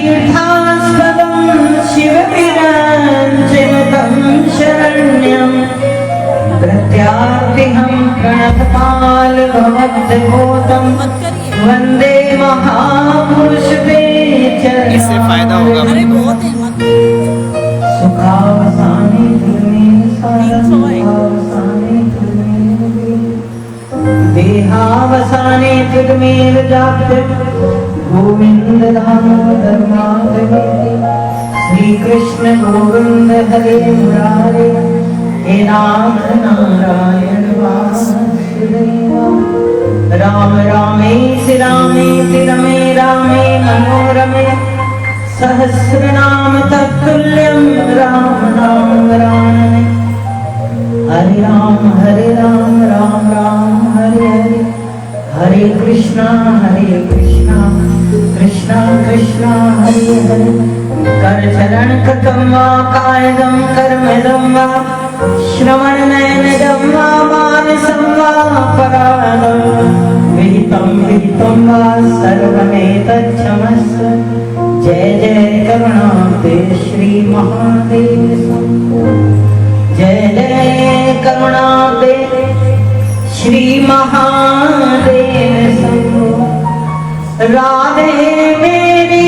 तीर्थास्पदं शिवविरञ्चितं शरण्यं प्रत्यार्तिहं प्रणतपालभवद्भूतं वन्दे महापुरुष ते चरणं। इससे फायदा होगा। सुखावसाने देहावसाने तिर्मेव जाप्य गोविंद दामोदर माधवेति। श्री कृष्ण गोविंद हरे मुरारे हे नाथ नारायण वासुदेवा। राम रामेति रामेति रमे रामे मनोरमे सहस्रनाम तत्तुल्यं राम नाम वरानने। हरे राम राम राम हरे हरे, हरे कृष्णा कृष्णा कृष्णा हरे हरे। कर चरण कृतं वा कायदं कर्मदं वा श्रवण नयनदं वा मानसं वा परायणं विहितं वा सर्वमेतच्छमस्व। जय जय करुणाब्धे श्री महादेव शंभो। जय जय करुणाब्धे श्री महादेव शंभो। राधे मेरी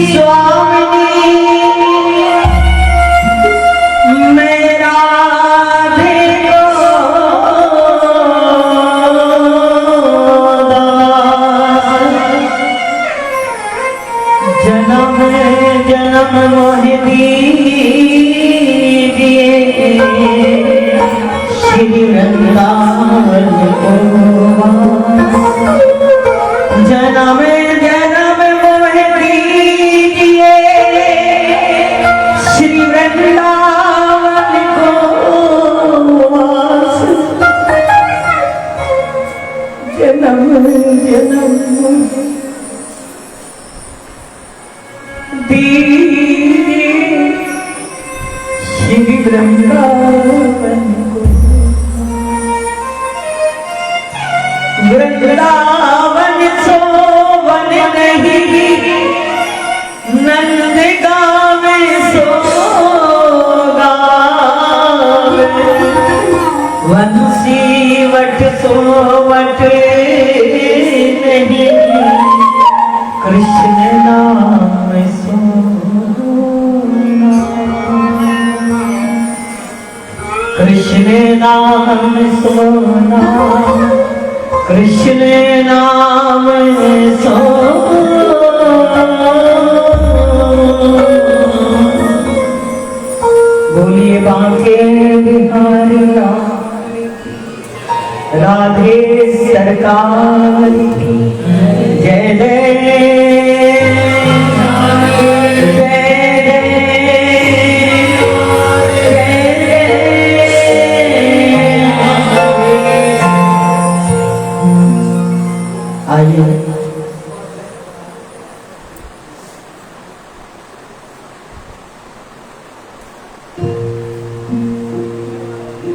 स्वामिनी मैं राधे को जन्म जन्म मोहि दीजिए श्री वृंदावन को। जन्म जन्म मोहि दीजिए श्री वृंदावन को। जन्म जन्म श्री वृंदावन को। वृंदावन सो वन नहीं नंद गावे सो गावे। वंशी वट सो वट नहीं कृष्ण नाम सो कृष्ण नाम सोना कृष्ण नाम सो। बोलिए बांके बिहारी राधे सरकार की जय जय।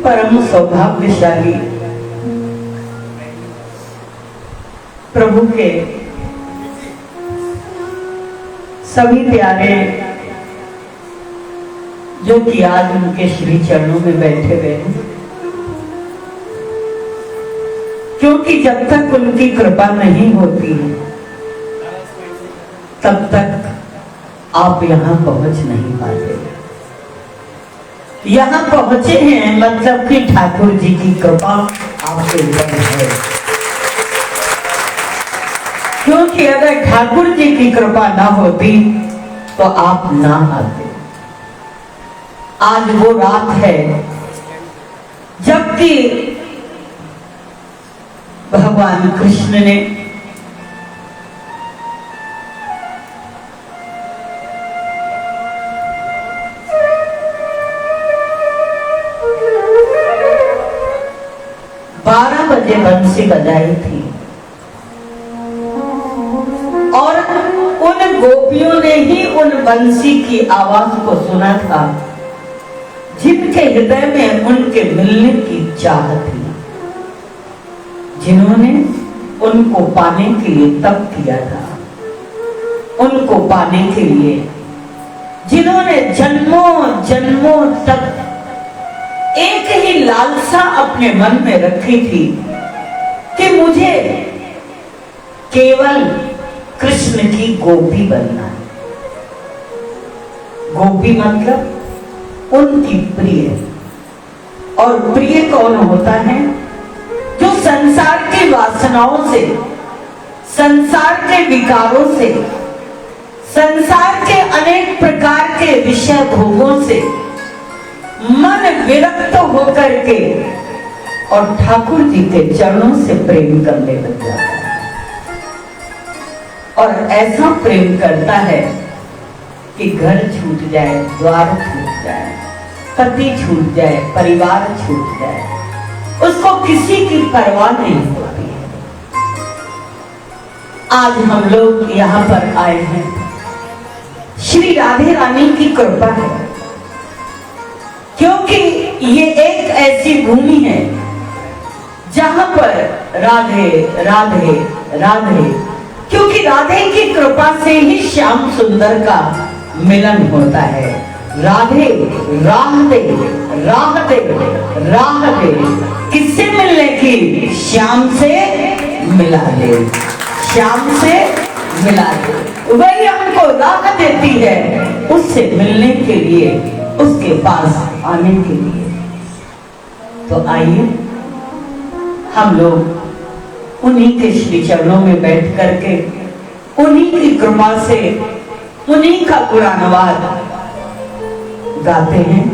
परम सौभाग्यशाली प्रभु के सभी प्यारे जो कि आज उनके श्री चरणों में बैठे हुए हैं, क्योंकि जब तक उनकी कृपा नहीं होती तब तक आप यहाँ पहुंच नहीं पाते। यहाँ पहुंचे हैं मतलब कि ठाकुर जी की कृपा आपके ऊपर है। क्योंकि अगर ठाकुर जी की कृपा ना होती तो आप ना आते। आज वो रात है जबकि भगवान कृष्ण ने बजे बंसी बजाई थी और उन गोपियों ने ही उन बंसी की आवाज को सुना था जिनके हृदय में उनके मिलने की चाह थी, जिन्होंने उनको पाने के लिए तप किया था। उनको पाने के लिए, जिन्होंने जन्मों जन्मों तक एक ही लालसा अपने मन में रखी थी कि मुझे केवल कृष्ण की गोपी बनना है। गोपी मतलब उनकी प्रिय, और प्रिय कौन होता है? जो संसार की वासनाओं से, संसार के विकारों से, संसार के अनेक प्रकार के विषय भोगों से मन विरक्त होकर के और ठाकुर जी के चरणों से प्रेम करने लग जाता है। और ऐसा प्रेम करता है कि घर छूट जाए, द्वार छूट जाए, पति छूट जाए, परिवार छूट जाए, उसको किसी की परवाह नहीं होती है। आज हम लोग यहाँ पर आए हैं, श्री राधे रानी की कृपा है, क्योंकि ये एक ऐसी भूमि है जहां पर राधे राधे राधे, क्योंकि राधे की कृपा से ही श्याम सुंदर का मिलन होता है। राधे राह दे, राह दे, राह दे, किससे मिलने की? श्याम से मिला दे, श्याम से मिला दे। वही हमको राह देती है उससे मिलने के लिए, उसके पास आने के लिए। तो आइए हम लोग उन्हीं के श्री चरणों में बैठ करके, उन्हीं की कृपा से, उन्हीं का गुणानुवाद गाते हैं।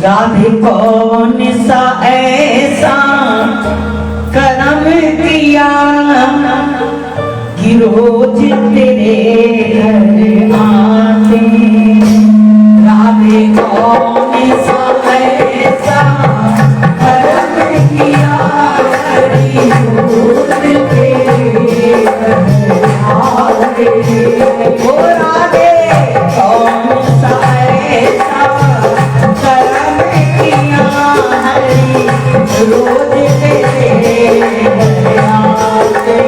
राधे कौन सा ऐसा करम किया कि रोज तेरे घर आते। राधे कौन सा ऐसा करम किया कि रोज तेरे घर आते। ओ राधे कौन सा ऐसा करम किया हरि रोज तेरे घर आते।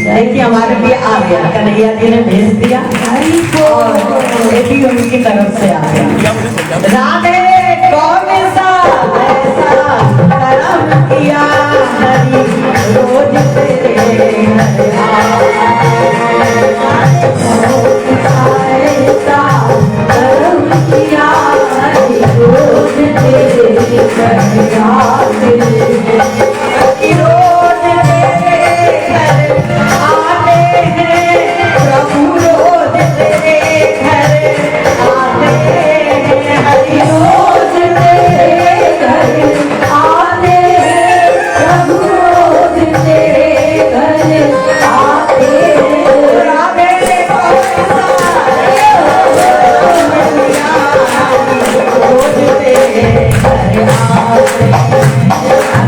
देखिए हमारे लिए आ गया, कन्हैया जी ने भेज दिया और ये भी उनकी तरफ से आ गया। राधे कौन सा ऐसा करम किया हरि रोज तेरे घर आते। ऐसा करम किया हरि रोज तेरे आते हैं रोज तेरे घर आते हैं प्रभु रोज तेरे घर आते हैं हरि रोज तेरे घर आते हैं प्रभु रोज तेरे घर आते हैं राधे रोज तेरे घर आते हैं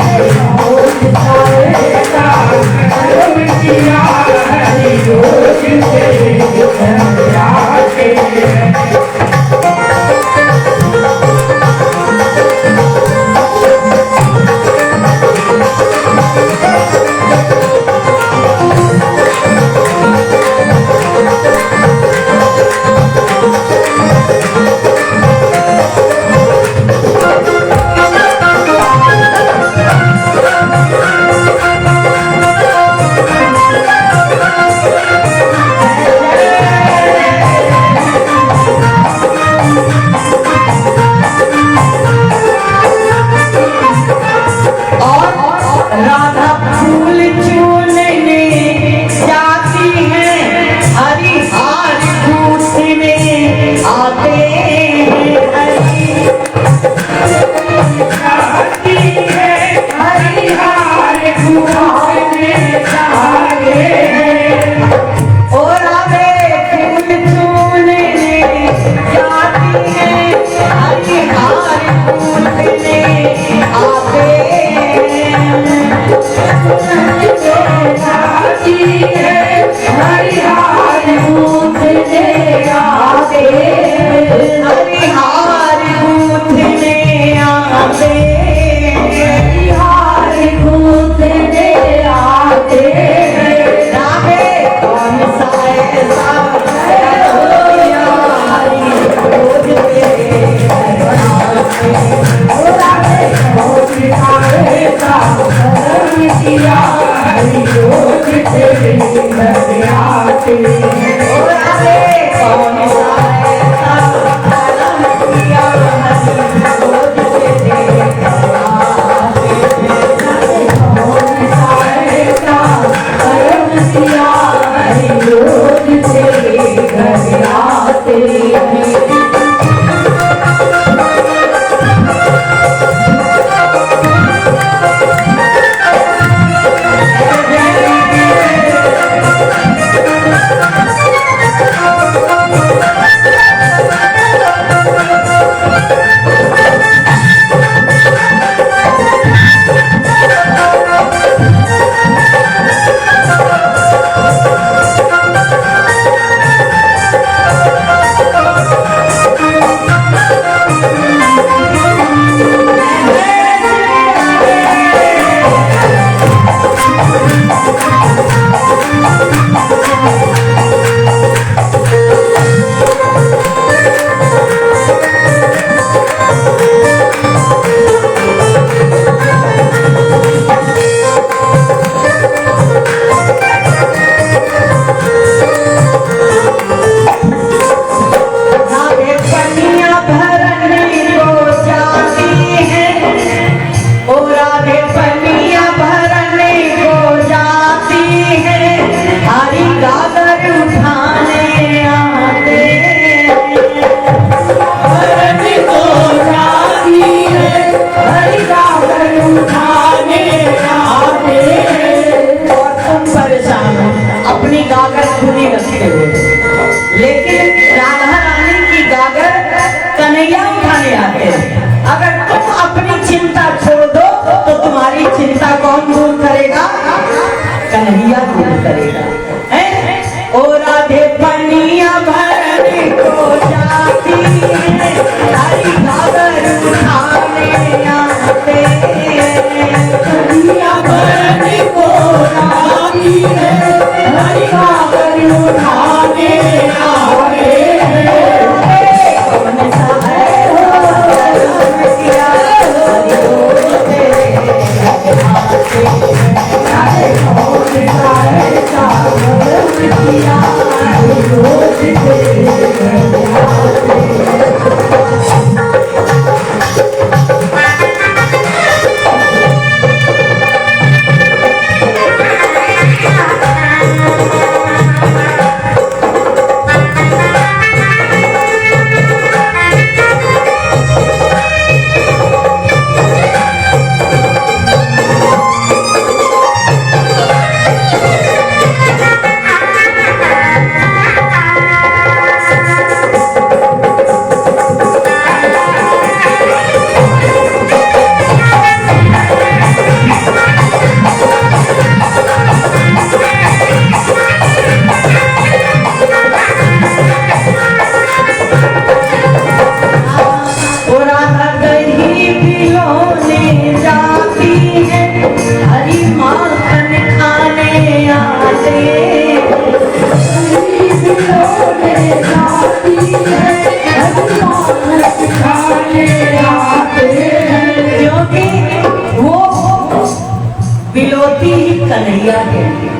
कन्हैया के लिए।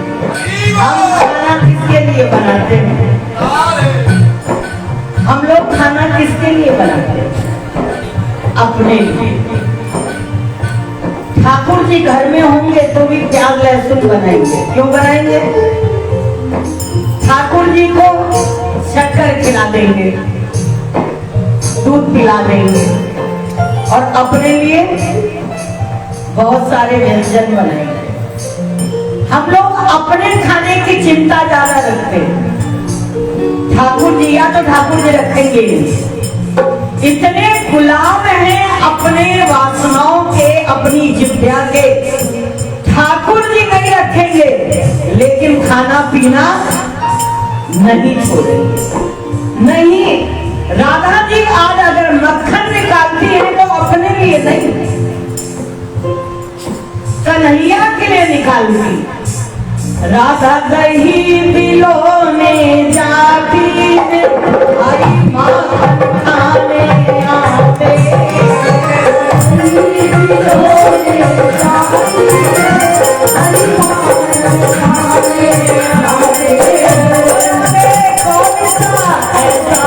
हम खाना किसके लिए बनाते हैं? हम लोग खाना किसके लिए बनाते हैं? अपने लिए। ठाकुर जी घर में होंगे तो भी प्याज लहसुन बनाएंगे। क्यों बनाएंगे? ठाकुर जी को शक्कर खिला देंगे, दूध पिला देंगे और अपने लिए बहुत सारे व्यंजन बनाएंगे। हम लोग अपने खाने की चिंता ज्यादा रखते हैं। ठाकुर जी या तो ठाकुर जी रखेंगे, इतने गुलाम हैं अपने वासनाओं के, अपनी जिह्वा के। ठाकुर जी नहीं रखेंगे लेकिन खाना पीना नहीं छोड़ेंगे। नहीं, राधा जी आज अगर मक्खन निकालती है तो अपने लिए नहीं, कन्हैया के लिए निकालती। राधा दही पिलोने जाती है, हरी माखन खाने आते। पिलोने जाती है, हरी माखन खाने आते। कौन सा ऐसा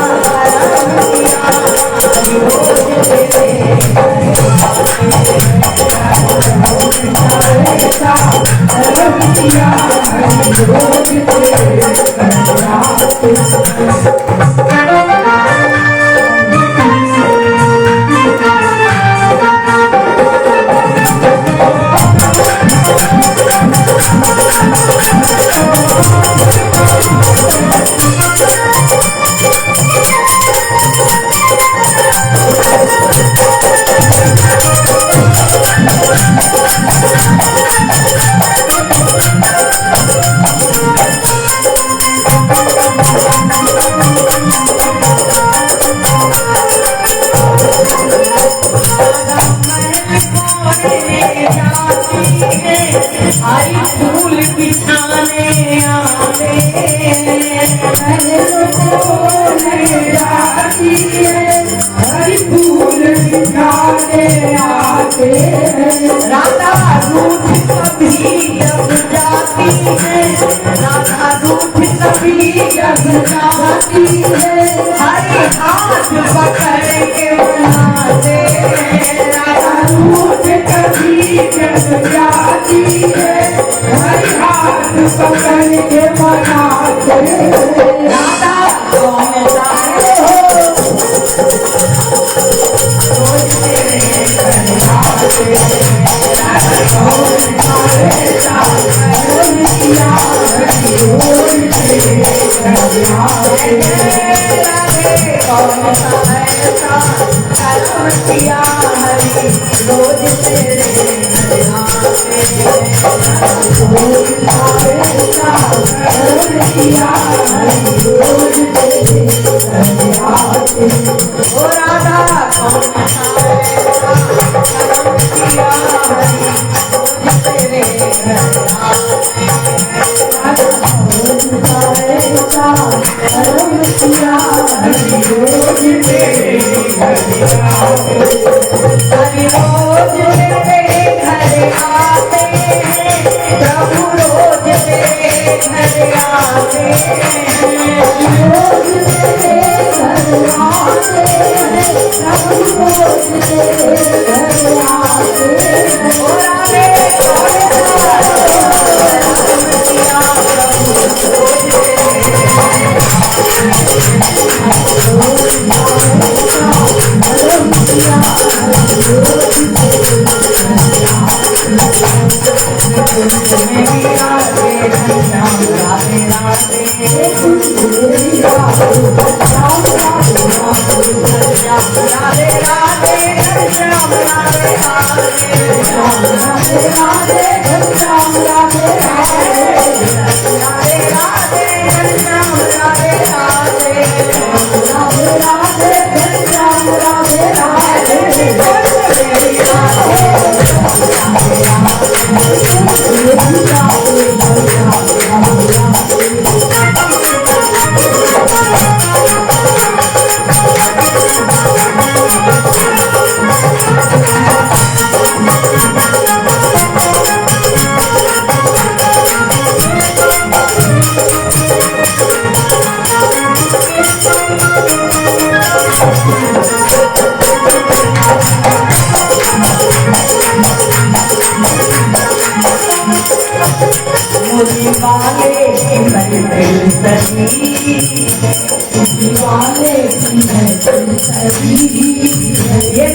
ये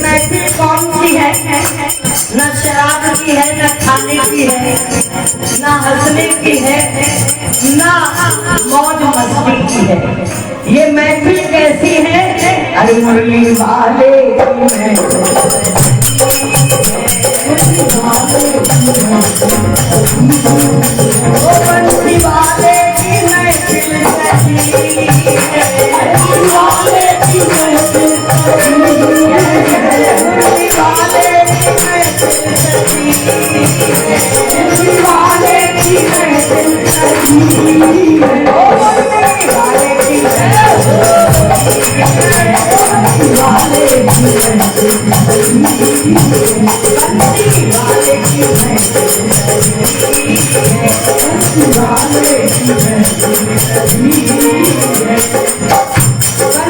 महफिल कौन सी है? न शराब की है, न खाने की है, न हंसने की है, न मौज मस्ती की है। ये महफिल कैसी है? अरे मुरली वाले की महफिल, ओ बंसी वाले की महफिल सजी, बंसी वाले की महफिल सजी,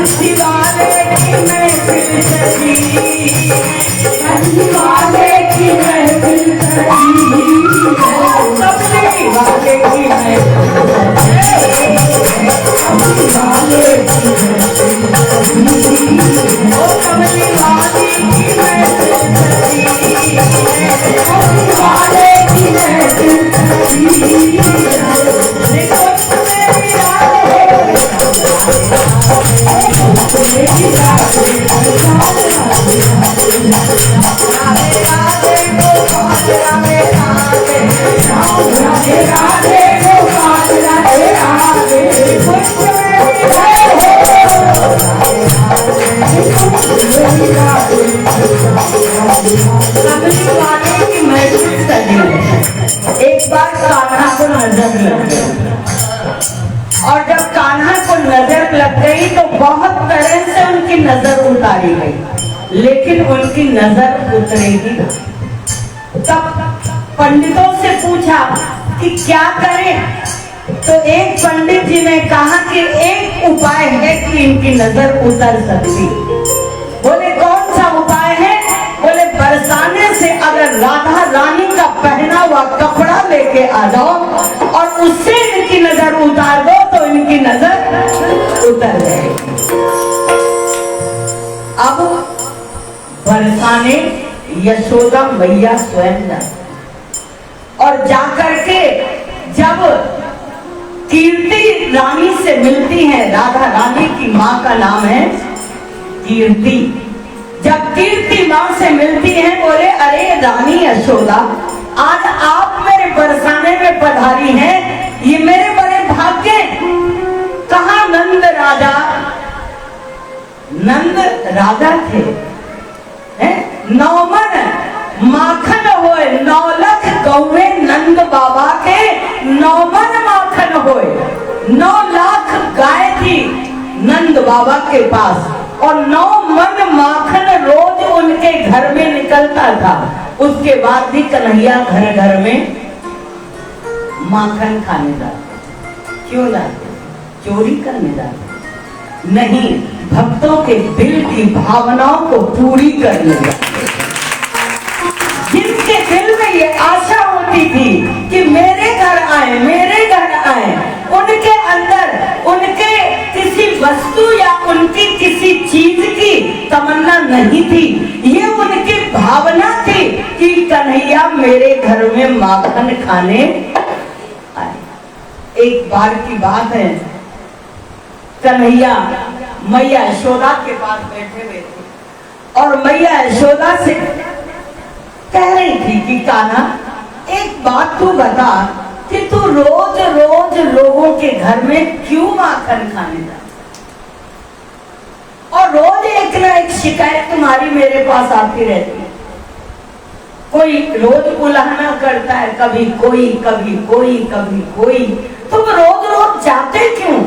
मुरली वाले की महफिल सजी, मुरली वाले की महफिल सजी, ओ बंसी वाले की एक बार कान्हा को नजर लग गई, और जब कान्हा को नजर लग गई तो बहुत तरह से उनकी नजर उतारी गई, लेकिन उनकी नजर उतरेगी। तब पंडितों से पूछा कि क्या करें? तो एक पंडित जी ने कहा कि एक उपाय है कि इनकी नजर उतर सकती। बोले कौन सा उपाय है? बोले बरसाने से अगर राधा रानी का पहना हुआ कपड़ा लेके आ जाओ और उससे इनकी नजर उतार दो तो इनकी नजर उतर जाएगी। अब बरसाने यशोदा मैया स्वयं जाए और जाकर के जब कीर्ति रानी से मिलती है, राधा रानी की माँ का नाम है कीर्ति, जब कीर्ति माँ से मिलती है बोले अरे रानी यशोदा, आज आप मेरे बरसाने में पधारी हैं, ये मेरे बड़े भाग्य। कहाँ नंद राजा? नंद राजा थे, नौमन माखन होए, 9 लाख गौवे नंद बाबा के नौमन माखन होए। 9 लाख गाय थी नंद बाबा के पास और 9 मन माखन रोज उनके घर में निकलता था। उसके बाद भी कन्हैया घर घर में माखन खाने जाते। क्यों जाते? चोरी करने जाते नहीं, भक्तों के दिल की भावनाओं को पूरी करने जाते। जिनके दिल में ये आशा होती थी कि मेरे घर आए, मेरे घर आए, उनके अंदर उनके किसी वस्तु या उनकी किसी चीज की तमन्ना नहीं थी, ये उनकी भावना थी कि कन्हैया मेरे घर में माखन खाने आए। एक बार की बात है, कन्हैया मैया यशोदा के पास बैठे हुए थे और मैया यशोदा से कह रही थी कि कान्हा एक बात तू बता कि तू रोज रोज लोगों के घर में क्यों माखन खाने जाता, और रोज एक ना एक शिकायत तुम्हारी मेरे पास आती रहती है। कोई रोज उलाहना करता है, कभी कोई कभी कोई कभी कोई, तुम रोज रोज जाते क्यों?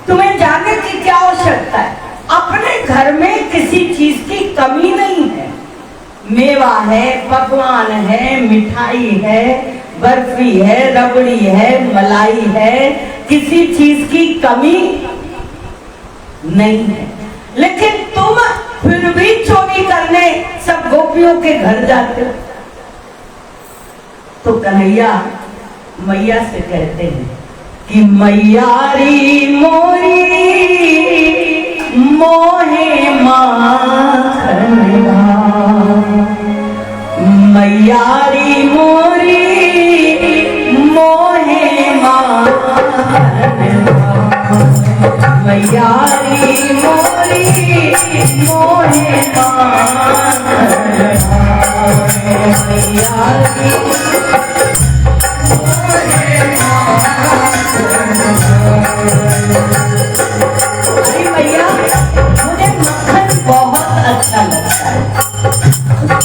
तुम्हें जाने की क्या आवश्यकता है? अपने घर में किसी चीज की कमी नहीं है, मेवा है, पकवान है, मिठाई है, बर्फी है, रबड़ी है, मलाई है, किसी चीज की कमी नहीं है। लेकिन तुम फिर भी चोरी करने सब गोपियों के घर जाते हो। तो कन्हैया मैया से कहते हैं कि मैयारी मोरी मोहे माखन मैयारी मोरी मोहे माखन मैयारी मोरी मोहे माखन मैयारी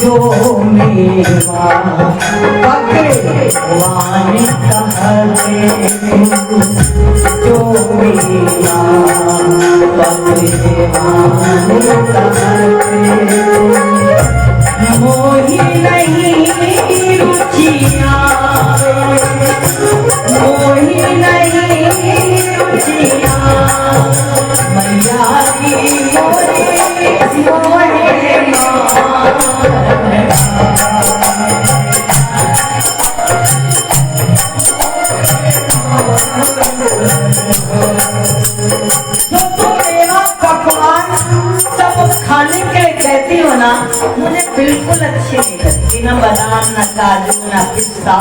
जो मेरा भगवान कहते जो मेरा भगवान कहते मोही नहीं रुचिया मोही नहीं रुचिया मैयारी मोरे मोहे खाने के लिए कहती हो ना, मुझे बिल्कुल अच्छी नहीं लगती, ना बादाम ना काजू ना पिस्ता,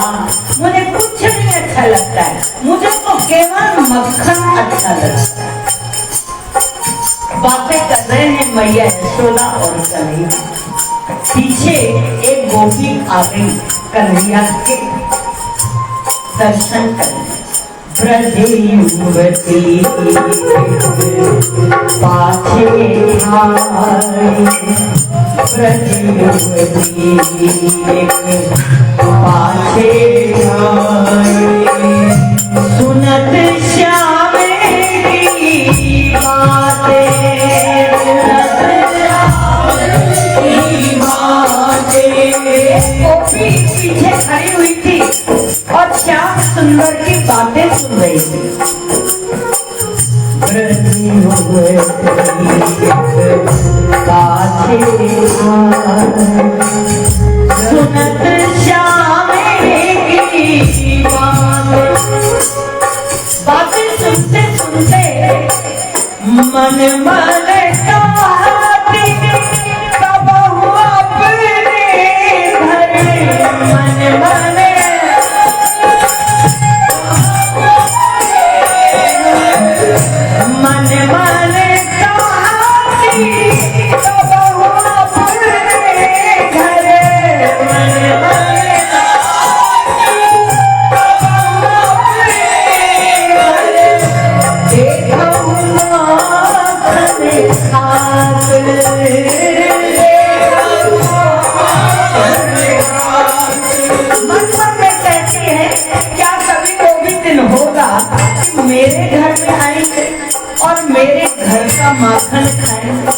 मुझे कुछ नहीं अच्छा लगता है। मुझे तो केवल मक्खन अच्छा लगता है। बातें कर रहे हैं मैया यशोदा और कन्हैया। पीछे एक गोपी आ गई कन्हैया के दर्शन करने। ब्रज युवती पाछे ब्रज युवती पाछे सुनत श्याम की बातें गोपी पीछे खड़ी हुई थी और श्याम सुंदर की बातें सुन रही थी। सुनत श्याम की बातें सुनते सुनते मन मन मेरे घर में आएंगे और मेरे घर का माखन खाएंगे,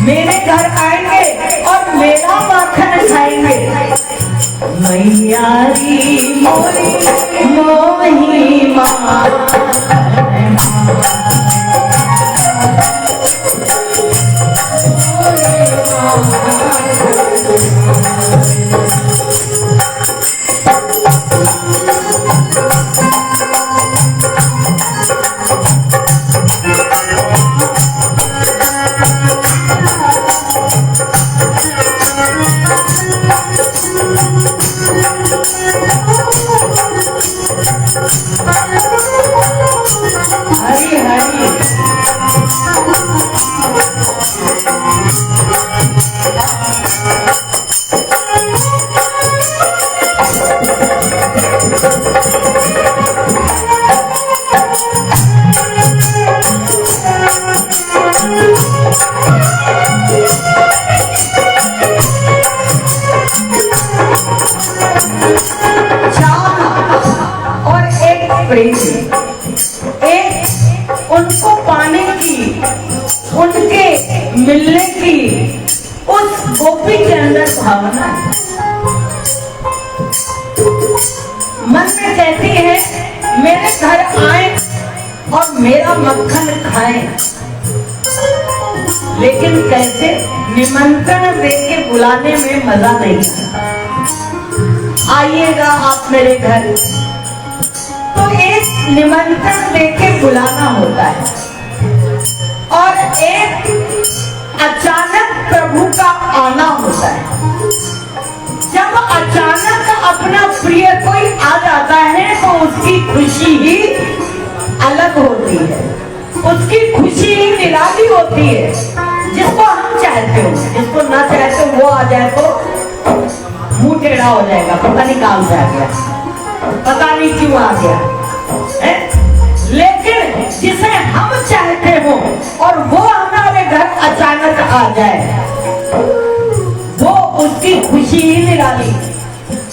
मेरे घर आएंगे और मेरा माखन खाएंगे। मैयारी मोरी मोही माखन एक उनको पाने की, उनके मिलने की उस गोपी के अंदर भावना है। मन में कहती है मेरे घर आए और मेरा मक्खन खाएं, लेकिन कैसे? निमंत्रण देके बुलाने में मजा नहीं आता। आइएगा आप मेरे घर, निमंत्रण देके बुलाना होता है, और एक अचानक प्रभु का आना होता है। जब अचानक अपना प्रिय कोई आ जाता है तो उसकी खुशी ही अलग होती है, उसकी खुशी ही निराली होती है। जिसको हम चाहते हो, जिसको ना चाहते हो वो आ जाए तो मुंह टेढ़ा हो जाएगा, पता नहीं कहां से आ गया, पता नहीं क्यों आ गया है? लेकिन जिसे हम चाहते हो और वो हमारे घर अचानक आ जाए, वो उसकी खुशी ही निराली।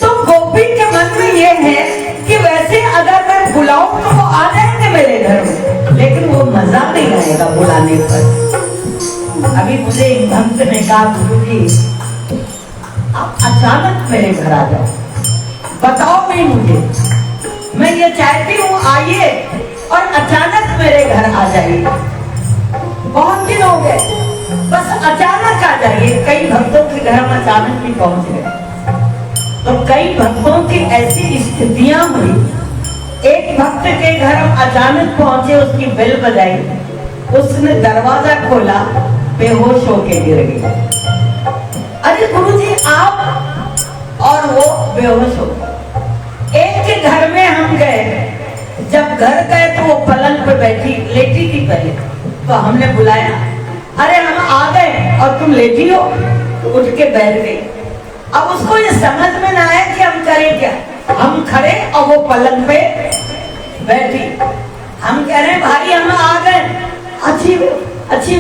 तो गोपी के मन में ये है कि वैसे अगर मैं बुलाऊं तो वो आ जाएंगे मेरे घर में, लेकिन वो मजा नहीं आएगा बुलाने पर। अभी मुझे एक भक्त ने कहा, गुरुजी आप अचानक मेरे घर आ जाओ, बताओ नहीं मुझे, मैं ये चाहती हूँ आइए और अचानक मेरे घर आ जाइए। बहुत दिन हो गए, बस अचानक आ जाइए। कई भक्तों के घर हम अचानक भी पहुंच गए, तो कई भक्तों की ऐसी स्थितियां हुई। एक भक्त के घर हम अचानक पहुंचे, उसकी बेल बजाई, उसने दरवाजा खोला, बेहोश होके गिर गई। अरे गुरुजी आप, और वो बेहोश हो। एक के घर में हम गए, जब घर गए तो वो पलंग पे बैठी, लेटी थी पहले, तो हमने बुलाया, अरे हम आ गए और तुम लेटी हो, उठ के बैठ गई। अब उसको ये समझ में ना आया कि हम करें क्या। हम खड़े और वो पलंग पे बैठी, हम कह रहे हैं भाई हम आ गए, अच्छी अच्छी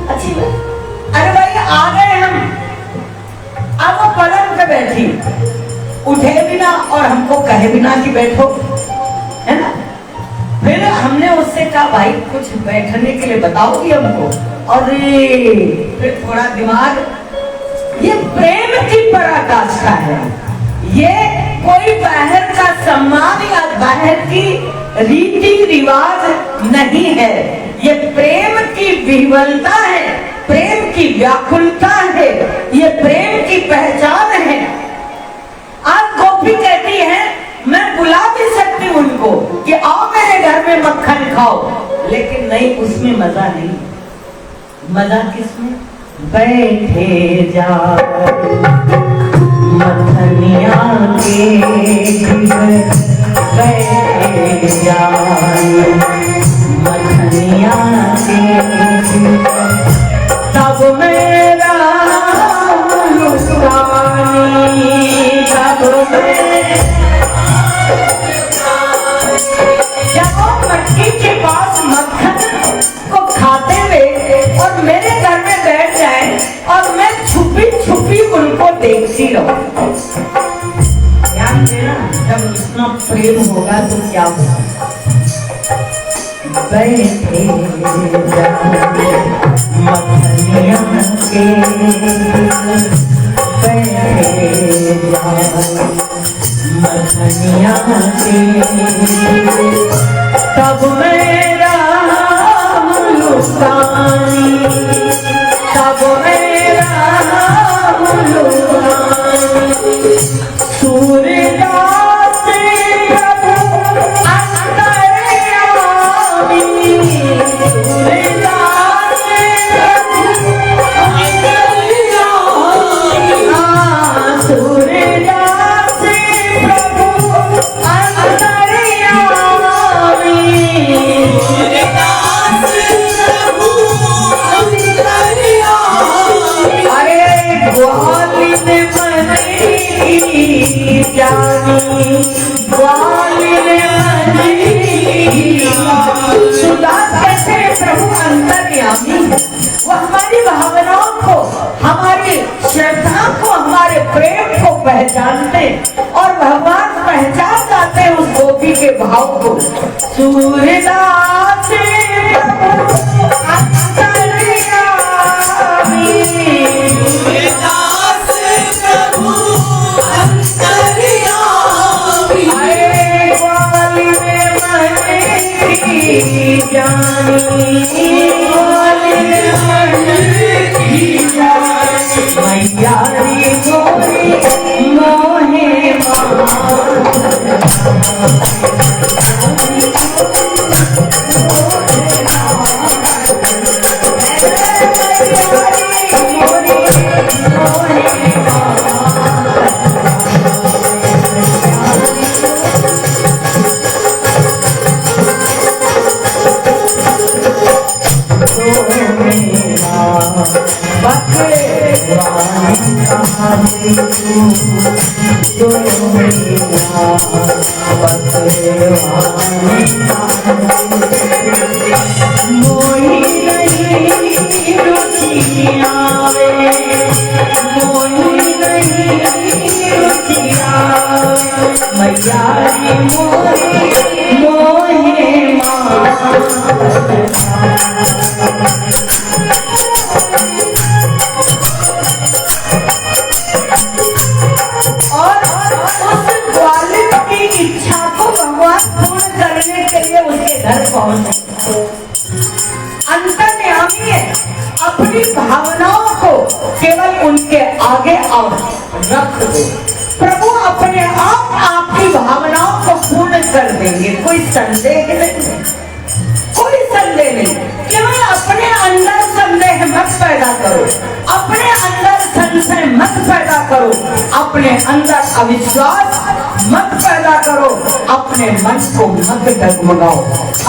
अच्छी, अरे भाई आ गए हम। अब वो पलंग पे बैठी, उठे बिना और हमको कहे बिना कि बैठो, है ना। फिर हमने उससे कहा भाई कुछ बैठने के लिए बताओगी हमको, और फिर थोड़ा दिमाग, ये प्रेम की पराकाष्ठा है, ये कोई बाहर का सम्मान या बाहर की रीति रिवाज नहीं है, ये प्रेम की विह्वलता है, प्रेम की व्याकुलता है, ये प्रेम की पहचान है। आज गोपी कहती है मैं बुला भी सकती उनको कि आओ मेरे घर में मक्खन खाओ, लेकिन नहीं, उसमें मजा नहीं। मजा किसमें? बैठे जा मथनिया के, बैठे जा मथनिया के, तब मेरा मुस्कानी, तब जब मक्खी के पास मक्खन को खाते हुए और मेरे घर में बैठ जाए और मैं छुपी छुपी उनको देखती रहूं। ध्यान देना, जब इतना प्रेम होगा तो क्या होगा। बैठे मथनिया के, बैठे मथनिया के, तब मेरा मुस्कानी, तब मेरा मुस्कानी, सूर्यदास प्रभु अंतर्यामी, सूर्यदास प्रभु अंतर्यामी, सूर्यदास प्रभु अंतर्यामी, प्रभु अंतर्यामी, वो हमारी भावनाओं को, हमारी श्रद्धा को, हमारे प्रेम को पहचानते और भगवान पहचान जाते हैं उस गोपी के भाव को। सूर्यदास प्रभु अंतर्यामी, सूर्यदास प्रभु अंतर्यामी, ग्वाली में मन की जानी, ग्वाली में मन की जानी, मैयारी गोरी मोहे मान, राधे जो मेरा बसवानी मोही नहीं रुचिया वे मोही नहीं रुचिया मैया मोही मोहे अंतर्यामी अपनी भावनाओं को केवल उनके आगे और रख दो। प्रभु अपने आप आपकी भावनाओं को पूर्ण कर देंगे, कोई संदेह नहीं, कोई संदेह नहीं। केवल अपने अंदर संदेह मत पैदा करो, अपने अंदर संशय मत पैदा करो, अपने अंदर अविश्वास मत पैदा करो, अपने मन को मत डगमगाओ,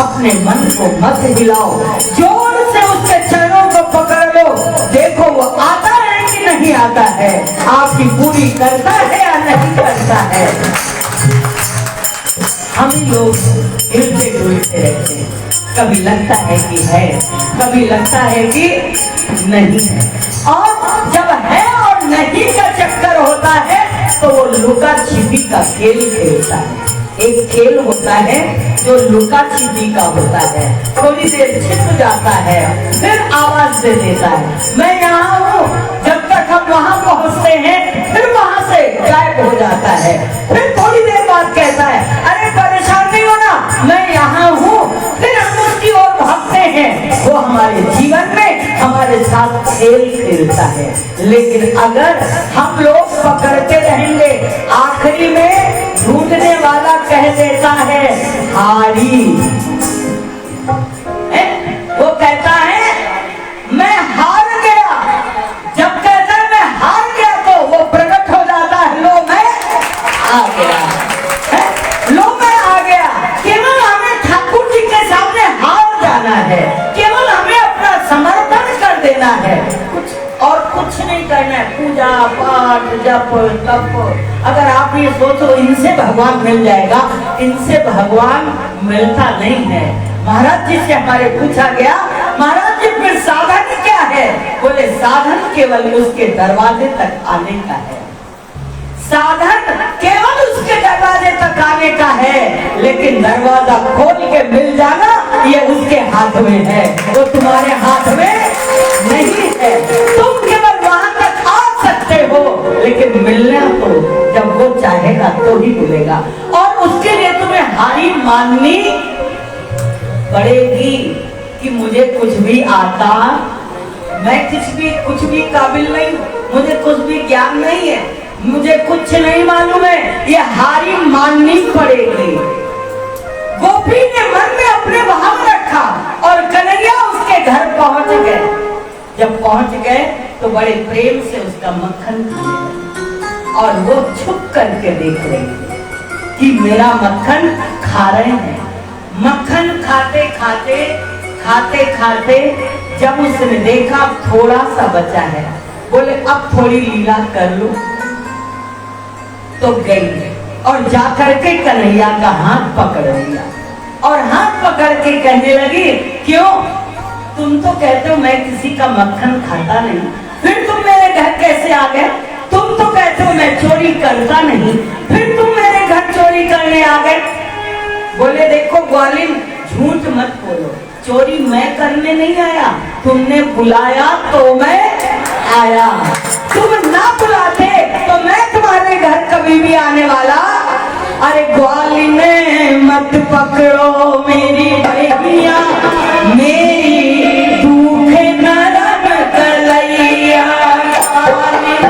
अपने मन को मत हिलाओ, जोर से उसके चरणों को पकड़ लो। देखो वो आता है कि नहीं आता है, आपकी पूरी करता है या नहीं करता है। हम लोग हिलते डुलते रहते हैं, कभी लगता है कि है, कभी लगता है कि नहीं है, और जब है और नहीं का चक्कर होता है तो वो लुका छिपी का खेल खेलता है। एक खेल होता है जो लुका छिपी का होता है, थोड़ी देर छिप जाता है, फिर आवाज दे देता है मैं यहाँ हूँ। जब तक हम वहाँ पहुँचते हैं फिर वहाँ से गायब हो जाता है, फिर थोड़ी देर बाद कहता है अरे परेशान नहीं होना मैं यहाँ हूँ, फिर हम उसकी ओर भागते हैं। वो हमारे जीवन में हमारे साथ खेल खेलता है। लेकिन अगर हम लोग पकड़ते रहेंगे, आखिरी में ढूंढने वाला कह देता है हारी, वो कहता है मैं हार गया। जब कहता है मैं हार गया तो वो प्रकट हो जाता है लो मैं आ गया, लो मैं आ गया। केवल हमें ठाकुर जी के सामने हार जाना है, केवल हमें अपना समर्पण कर देना है, और कुछ नहीं करना है। पूजा पाठ जप तप, अगर आप ये सोचो इनसे भगवान मिल जाएगा, इनसे भगवान मिलता नहीं है। महाराज जी से हमारे पूछा गया महाराज जी फिर साधन क्या है? बोले साधन केवल उसके दरवाजे तक आने का है, साधन केवल उसके दरवाजे तक आने का है, लेकिन दरवाजा खोल के मिल जाना ये उसके हाथ में है, वो तुम्हारे हाथ में नहीं है। तुम केवल वहां तक आ सकते हो, लेकिन मिलना तो जब वो चाहेगा तो ही मिलेगा, और उसके लिए तुम्हें हारी माननी पड़ेगी कि मुझे कुछ भी आता, मैं कुछ भी काबिल नहीं, मुझे कुछ भी ज्ञान नहीं है, मुझे कुछ नहीं मालूम है, ये हारी माननी पड़ेगी। गोपी ने मन में अपने भाव रखा और कन्हैया उसके घर पहुंच गए। जब पहुंच गए तो बड़े प्रेम से उसका मक्खन खाने, और वो छुप करके देख रही कि मेरा मक्खन खा रहे हैं। मक्खन खाते खाते खाते खाते जब उसने देखा थोड़ा सा बचा है, बोले अब थोड़ी लीला कर लो, तो गई और जाकर के कन्हैया का हाथ पकड़ लिया, और हाथ पकड़ के कहने लगी क्यों, तुम तो कहते हो मैं किसी का मक्खन खाता नहीं, फिर तुम मेरे घर कैसे आ गए? तुम तो कहते हो मैं चोरी करता नहीं, फिर तुम मेरे घर चोरी करने आ गए। बोले देखो ग्वालिन झूठ मत बोलो, चोरी मैं करने नहीं आया, तुमने बुलाया तो मैं आया, तुम ना बुलाते तो मैं तुम्हारे घर कभी भी आने वाला। अरे ग्वालिन मत पकड़ो मेरी भैया, मेरी दुख नरम कलैया, ग्वालिन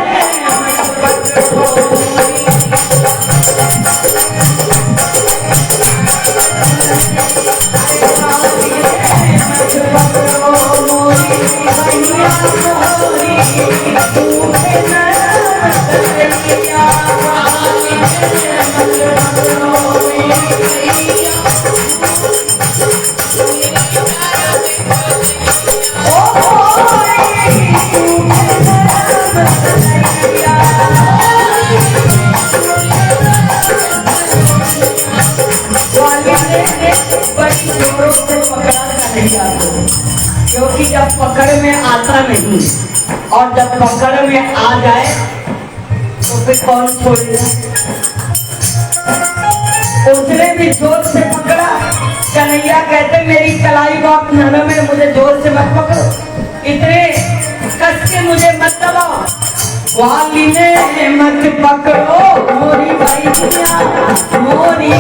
मत पकड़ो मोरी भैया मोरी दुख नरम पकड़ में आता नहीं, और जब पकड़ में आ जाए तो फिर कौन छोड़ेगा। उसने भी जोर से पकड़ा। कन्हैया कहते मेरी कलाई बात नरम है, मुझे जोर से मत पकड़ो, इतने कस के मुझे मत दबाओ। वाली ने मत पकड़ो मोरी भैया मोरी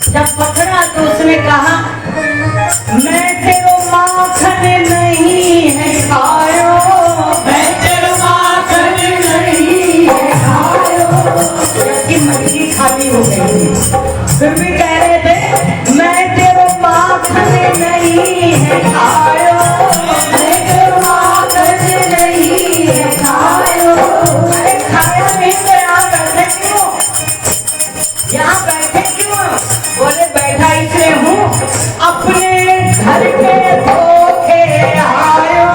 जब पकड़ा तो उसने कहा मैं तेरो माखन नहीं है खायो, मैं तेरो माखन नहीं है खायो। जबकि मटकी खाली हो गई थी फिर भी कह रहे थे मैं तेरो माखन नहीं है खायो, मैं तेरो माखन नहीं है खायो। अरे खाया नहीं तो यहाँ बैठे क्यों, यहाँ बैठे क्यों? बोले बैठा इसलिए हूँ अपने घर के धोखे आयो,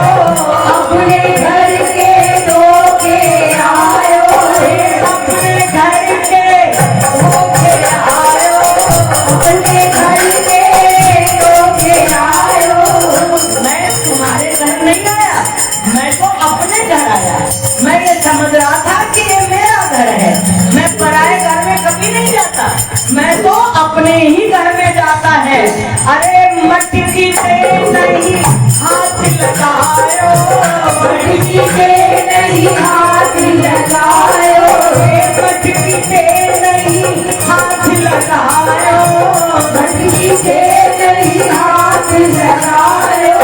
अपने घर के धोखे आयो, अपने घर के धोखे आयो, अपने घर के धोखे आयो। मैं तुम्हारे घर नहीं आया, मैं तो अपने घर आया। मैं ये समझ रहा था कि ये मेरा घर है, मैं पराए घर में कभी नहीं जाता, मैं तो अपने ही घर में जाता है। अरे मटकी से नहीं हाथ लगायो, मटकी से नहीं हाथ लगायो, मटकी से नहीं हाथ लगायो, मटकी से नहीं हाथ लगायो।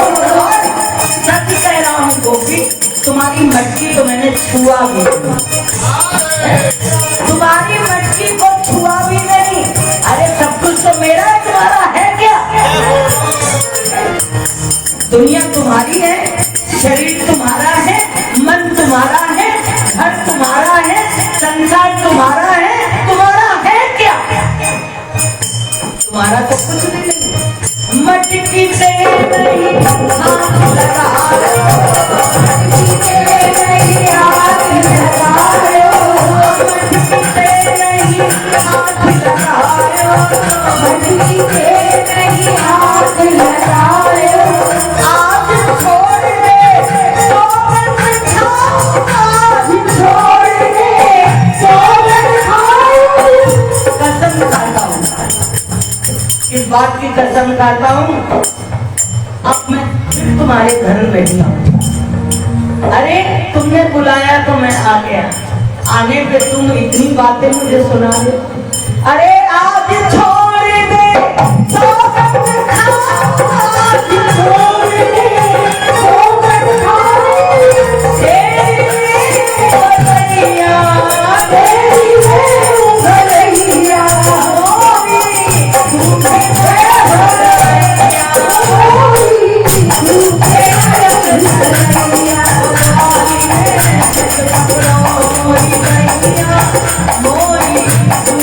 सच कह रहा हूँ गोपी, तुम्हारी मटकी तो मैंने छुआ भी नहीं, तुम्हारी मटकी को छुआ भी नहीं। अरे सब कुछ तो मेरा है, तुम्हारा है क्या? दुनिया तुम्हारी है, शरीर तुम्हारा है, मन तुम्हारा है, घर तुम्हारा है, संसार तुम्हारा है, तुम्हारा है क्या? तुम्हारा तो कुछ भी नहीं। मटकी से नहीं हाथ लगायो, मटकी से नहीं हाथ लगायो, मटकी से नहीं हाथ लगायो, मटकी से नहीं हाथ लगायो। आज छोड़ दे तो मत खाओ, आज छोड़ दे तो मत खाओ, बताता हूँ। अब मैं फिर तुम्हारे घर में बैठी हूँ। अरे तुमने बुलाया तो मैं आ गया, आने पे तुम इतनी बातें मुझे सुना दे। अरे आज छोड़ दे सोगत खा, आज छोड़ दे सोगत खा, तेरी भरैया तेरी भरैया होरी झूठे भरैया होरी झूठे भरैया मोरी भैया मोरी झूठे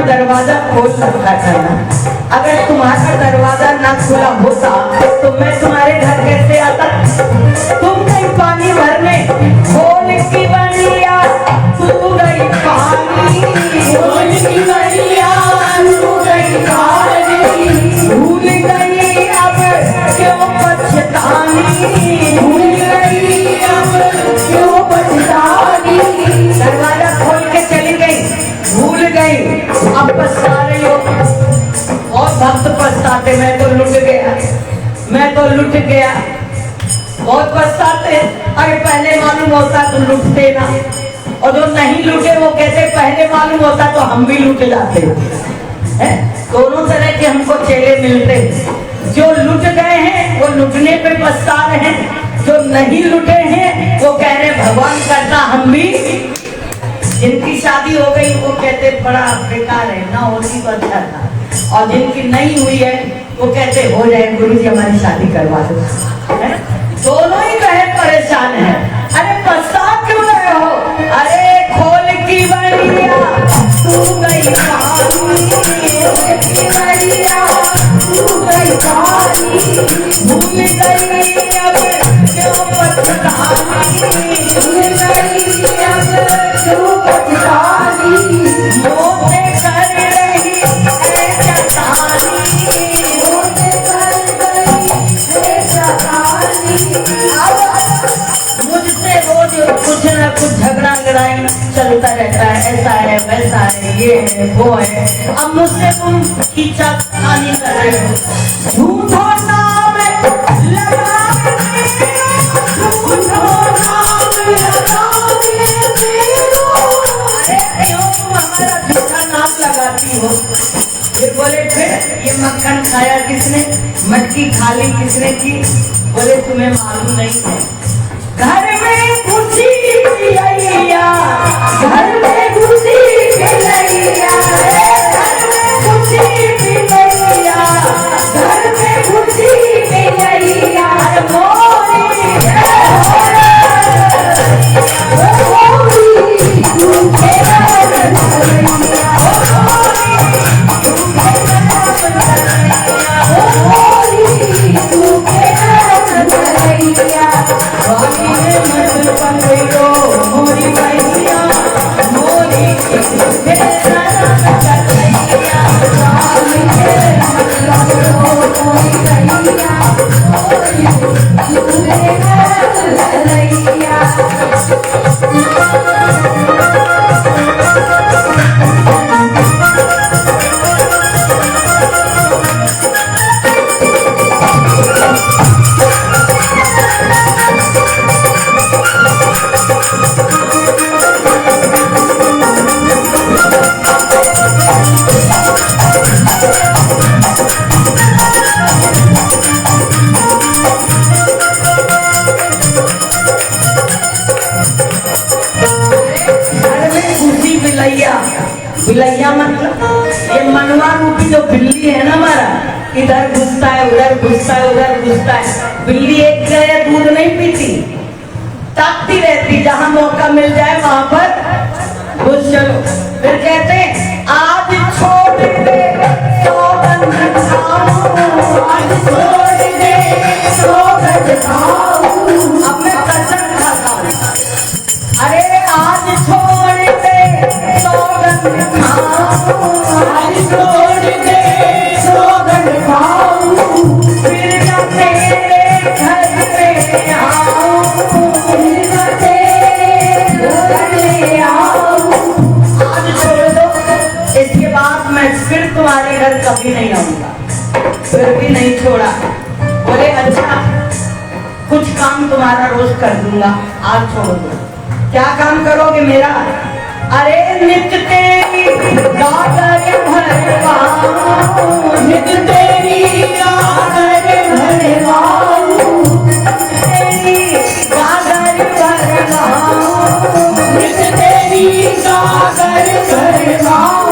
दरवाजा खोल सकता था ना। अगर तुम्हारा दरवाजा ना खुला होता तो मैं तुम्हारे घर कैसे आता? तुम गई पानी भरने, खोल की बनिया तू गई पानी, खोल की बनिया तू गई पानी, भूल गई अब क्यों पछतानी, भूल गई अब क्यों पछतानी। दरवाजा खोल के चली गई, भूल गई, अब पछता रही हो। और भक्त पछताते, मैं तो लुट गया, मैं तो लुट गया, बहुत पछताते। अरे पहले मालूम होता तो लुटते ना, और जो नहीं लुटे वो कहते पहले मालूम होता तो हम भी लुट जाते हैं। दोनों तरह के हमको चेले मिलते हैं। जो लुट गए हैं वो लुटने पे पछता रहे हैं, जो नहीं लुटे हैं वो कह रहे भगवान करता हम भी। जिनकी शादी हो गई वो कहते बड़ा बेकार है, ना होती तो अच्छा था, और जिनकी नहीं हुई है वो कहते हो जाए गुरुजी हमारी शादी करवा दो। दोनों ही कहे परेशान है। अरे पछता क्यों रहे हो? अरे खोल की बनिया तू गई पानी, खोल की बनिया तू गई पानी, भूल गई अब क्यों पछतानी, भूल गई अब क्यों पछतानी, मोते कर रही है चतानी, मोते कर रही है चतानी। मुझसे रोज कुछ न कुछ झगड़ा लड़ाई चलता रहता है, ऐसा है वैसा है, ये है वो है। अब मुझसे तुम खींचा खानी कर रहे हो, झूठो नाम लगा, झूठो नाम लगा, हमारा झूठा नाम लगाती हो। फिर बोले फिर ये मक्खन खाया किसने, मटकी खाली किसने की? बोले तुम्हें मालूम नहीं है। घर में खुशी पिलैया, घर में खुशी पिलैया, घर में खुशी पिलैया, घर में खुशी पिलैया, मोरी बिलैया मतलब ये मनवा रूपी जो बिल्ली है ना हमारा, इधर घुसता है उधर घुसता है उधर घुसता है। बिल्ली एक जगह दूध नहीं पीती, ताकती रहती, जहां मौका मिल जाए वहां पर घुस चलो। फिर कहते हैं आज छोड़ दे सौगंध खाऊं, आज छोड़ दे सौगंध खाऊं, अब मैं कसम खाता हूं। अरे आज छोड़ दे सौगंध खाऊं, आज छोड़ दे सौगंध खाऊं, फिर न तेरे घर में आऊं, फिर न तेरे घर में आऊं। आज छोड़ दो, इसके बाद मैं फिर तुम्हारे घर कभी नहीं आऊंगा। फिर भी नहीं छोड़ा। बोले अच्छा कुछ काम तुम्हारा रोज कर दूंगा, आज छोड़ दो। क्या काम करोगे मेरा? अरे नित्य तेरी गागर भरवाऊं, नित्य तेरी गागर भरवाऊं, तेरी गागर भरवाऊं, नित्य तेरी गागर भरवाऊं।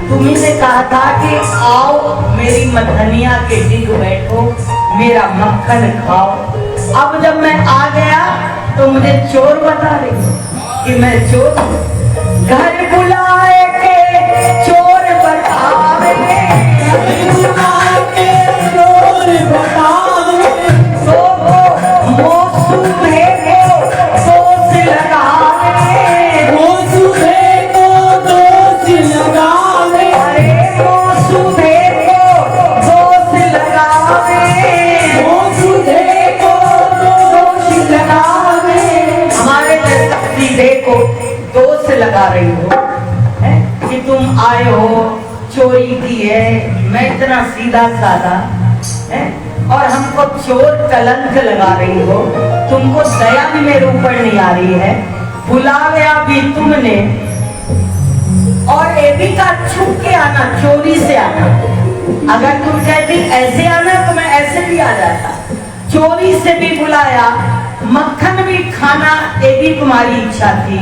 तुम्ही ने कहा था कि आओ मेरी मधनिया के डिग बैठो, मेरा मक्खन खाओ। अब जब मैं आ गया तो मुझे चोर बता रही हो कि मैं चोर हूँ। घर बुलाए के चोर बतावे, घर बुलाए के चोर बतावे, तो वो मौसूमे को दोष लगावे, मौसूमे को दोष लगावे, को दोष लगा रही हो है? कि तुम आए हो, चोरी की है, मैं इतना सीधा साधा है और हमको चोर कलंक लगा रही हो। तुमको दया भी मेरे ऊपर नहीं आ रही है। बुलाया भी तुमने और ये भी का छुप के आना, चोरी से आना। अगर तुम कहती ऐसे आना तो मैं ऐसे भी आ जाता। चोरी से भी बुलाया, मक्खन भी खाना, ये भी तुम्हारी इच्छा थी।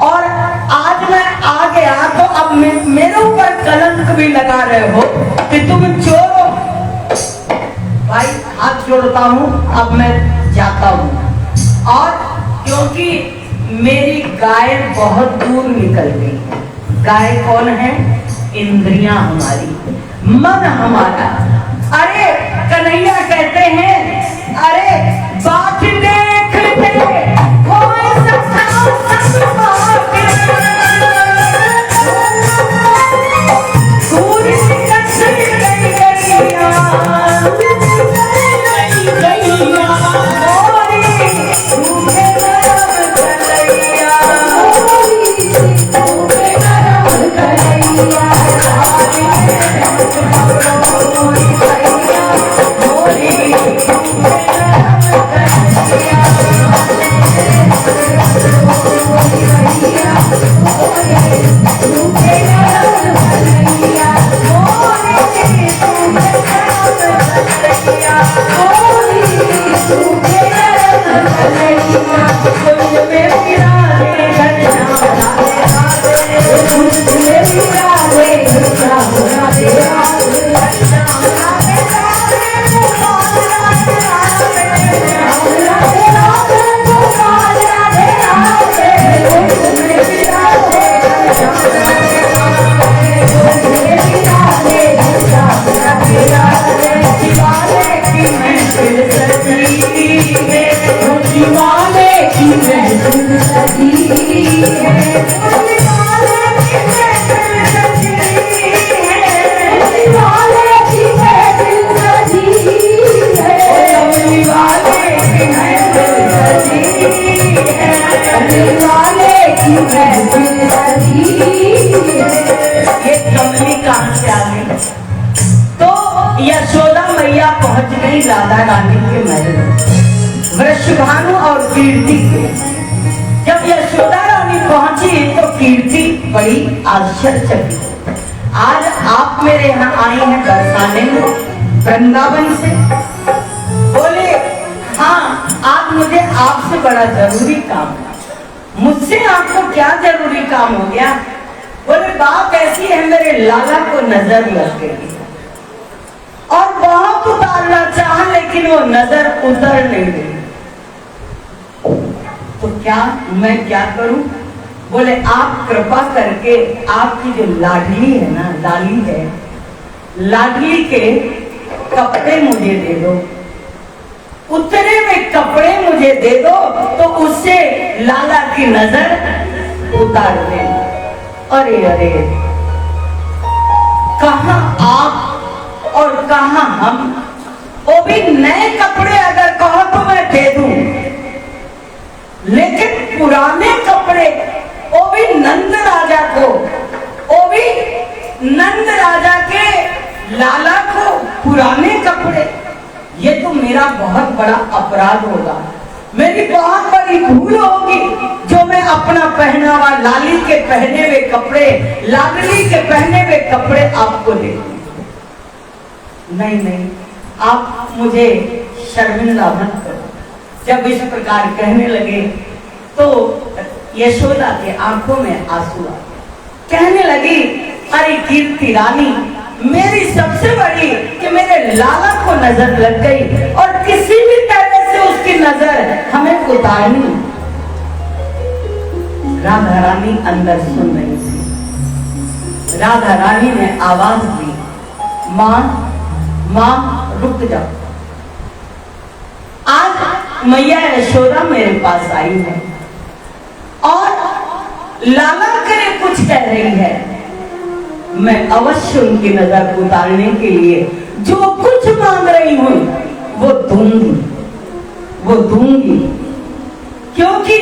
और आज मैं आ गया तो अब मेरे ऊपर कलंक भी लगा रहे हो कि तुम चोर हो। भाई हाथ जोड़ता हूँ, अब मैं जाता हूँ। और क्योंकि मेरी गाय बहुत दूर निकल गई है। गाय कौन है? इंद्रियां हमारी, मन हमारा। अरे कन्हैया कहते हैं, अरे बात देख ले कोई की महफिल सजी है, बोले वाले की महफिल सजी है, बोले वाले की महफिल सजी है, बोले वाले की महफिल सजी है, बोले वाले की महफिल सजी है। ये कमली कहाँ से आ गई? तो यशोदा मैया पहुंच गई राधा रानी के महल में, वृषभानु और कीर्ति के। जब यशोदा रानी पहुंची तो कीर्ति बड़ी आश्चर्यचकित। आज आप मेरे यहाँ आई हैं बरसाने में वृंदावन से। बोले हाँ, आज मुझे आपसे बड़ा जरूरी काम है। मुझसे आपको क्या जरूरी काम हो गया? बोले बात ऐसी है, मेरे लाला को नजर लग गई और बहुत उतारना चाहा लेकिन वो नजर उतर नहीं गई। तो क्या मैं क्या करूं? बोले आप कृपा करके आपकी जो लाडली है ना, लाली है, लाडली के कपड़े मुझे दे दो, उतरे में कपड़े मुझे दे दो तो उससे लाला की नजर उतार दे। अरे अरे, कहां आप और कहां हम? वो भी नए कपड़े अगर कहो तो मैं दे दूं, लेकिन पुराने कपड़े, वो भी नंद राजा को, वो भी नंद राजा के लाला को पुराने कपड़े, ये तो मेरा बहुत बड़ा अपराध होगा, मेरी बहुत बड़ी भूल होगी जो मैं अपना पहनावा, लाली के पहने हुए कपड़े, लाडली के पहने हुए कपड़े आपको दे दूं। नहीं नहीं, आप मुझे शर्मिंदा मत करो। जब इस प्रकार कहने लगे तो यशोदा के आंखों में आंसू आ, कहने लगी अरे कीर्ति रानी, मेरी सबसे बड़ी कि मेरे लाला को नजर लग गई और किसी भी तरह से उसकी नजर हमें उतारनी। राधा रानी अंदर सुन रही थी। राधा रानी ने आवाज दी, मां मां रुक जाओ। आज मैया यशोदा मेरे पास आई है और लाला करे कुछ कह रही है, मैं अवश्य उनकी नजर उतारने के लिए जो कुछ मांग रही हूं वो दूंगी, वो दूंगी। क्योंकि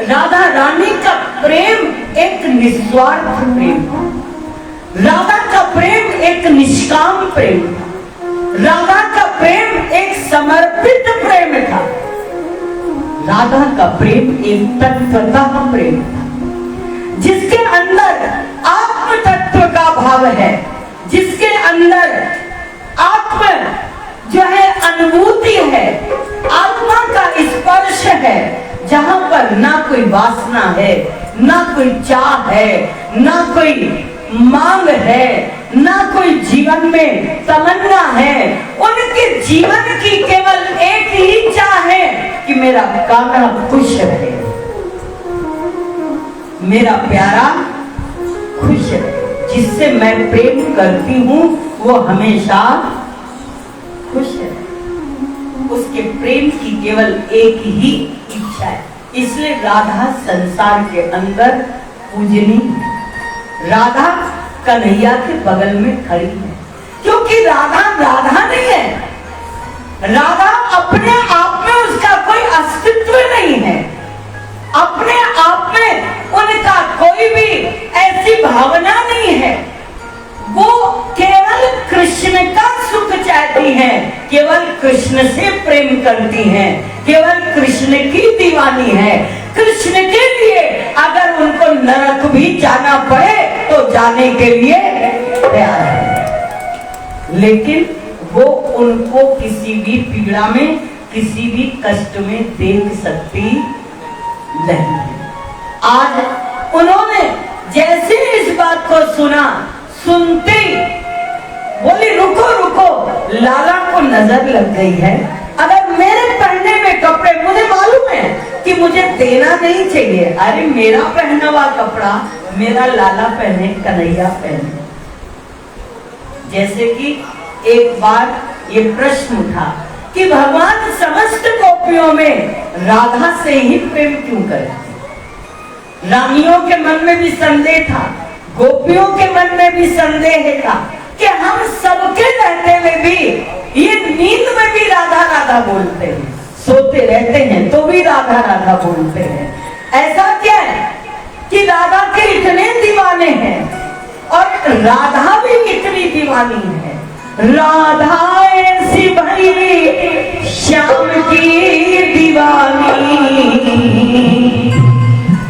राधा रानी का प्रेम एक निस्वार्थ प्रेम, राधा का प्रेम एक निष्काम प्रेम, राधा का प्रेम एक समर्पित प्रेम था, राधा का प्रेम एक तत्वतः प्रेम था, जिसके अंदर आत्म तत्व का भाव है, जिसके अंदर आत्म जो है अनुभूति है, आत्मा का स्पर्श है, जहां पर ना कोई वासना है, ना कोई चाह है, ना कोई मांग है, ना कोई जीवन में तमन्ना है। उनके जीवन की केवल एक ही चाह है कि मेरा कान्हा खुश रहे, मेरा प्यारा खुश रहे, जिससे मैं प्रेम करती हूं वो हमेशा खुश रहे। उसके प्रेम की केवल एक ही इच्छा है। इसलिए राधा संसार के अंदर पूजनी, राधा कन्हैया के बगल में खड़ी है, क्योंकि राधा राधा नहीं है, राधा अपने आप में उसका कोई अस्तित्व नहीं है, अपने आप में उनका कोई भी ऐसी भावना नहीं है। वो केवल कृष्ण का सुख चाहती हैं, केवल कृष्ण से प्रेम करती हैं, केवल कृष्ण की दीवानी है। कृष्ण के लिए अगर उनको नरक भी जाना पड़े तो जाने के लिए तैयार है, लेकिन वो उनको किसी भी पीड़ा में, किसी भी कष्ट में देख सकती नहीं। आज उन्होंने जैसे इस बात को सुना, सुनते बोली रुको रुको, लाला को नजर लग गई है, अगर मेरे पहने में कपड़े, मुझे मालूम है कि मुझे देना नहीं चाहिए, अरे मेरा पहना हुआ कपड़ा मेरा लाला पहने, कन्हैया पहने। जैसे कि एक बार ये प्रश्न उठा कि भगवान समस्त गोपियों में राधा से ही प्रेम क्यों करें। रानियों के मन में भी संदेह था, गोपियों के मन में भी संदेह था कि हम सबके रहते हुए भी ये नींद में भी राधा राधा बोलते हैं, सोते रहते हैं तो भी राधा राधा बोलते हैं। ऐसा क्या है कि राधा के इतने दीवाने हैं और राधा भी इतनी दीवानी है। राधा ऐसी भई श्याम की दीवानी,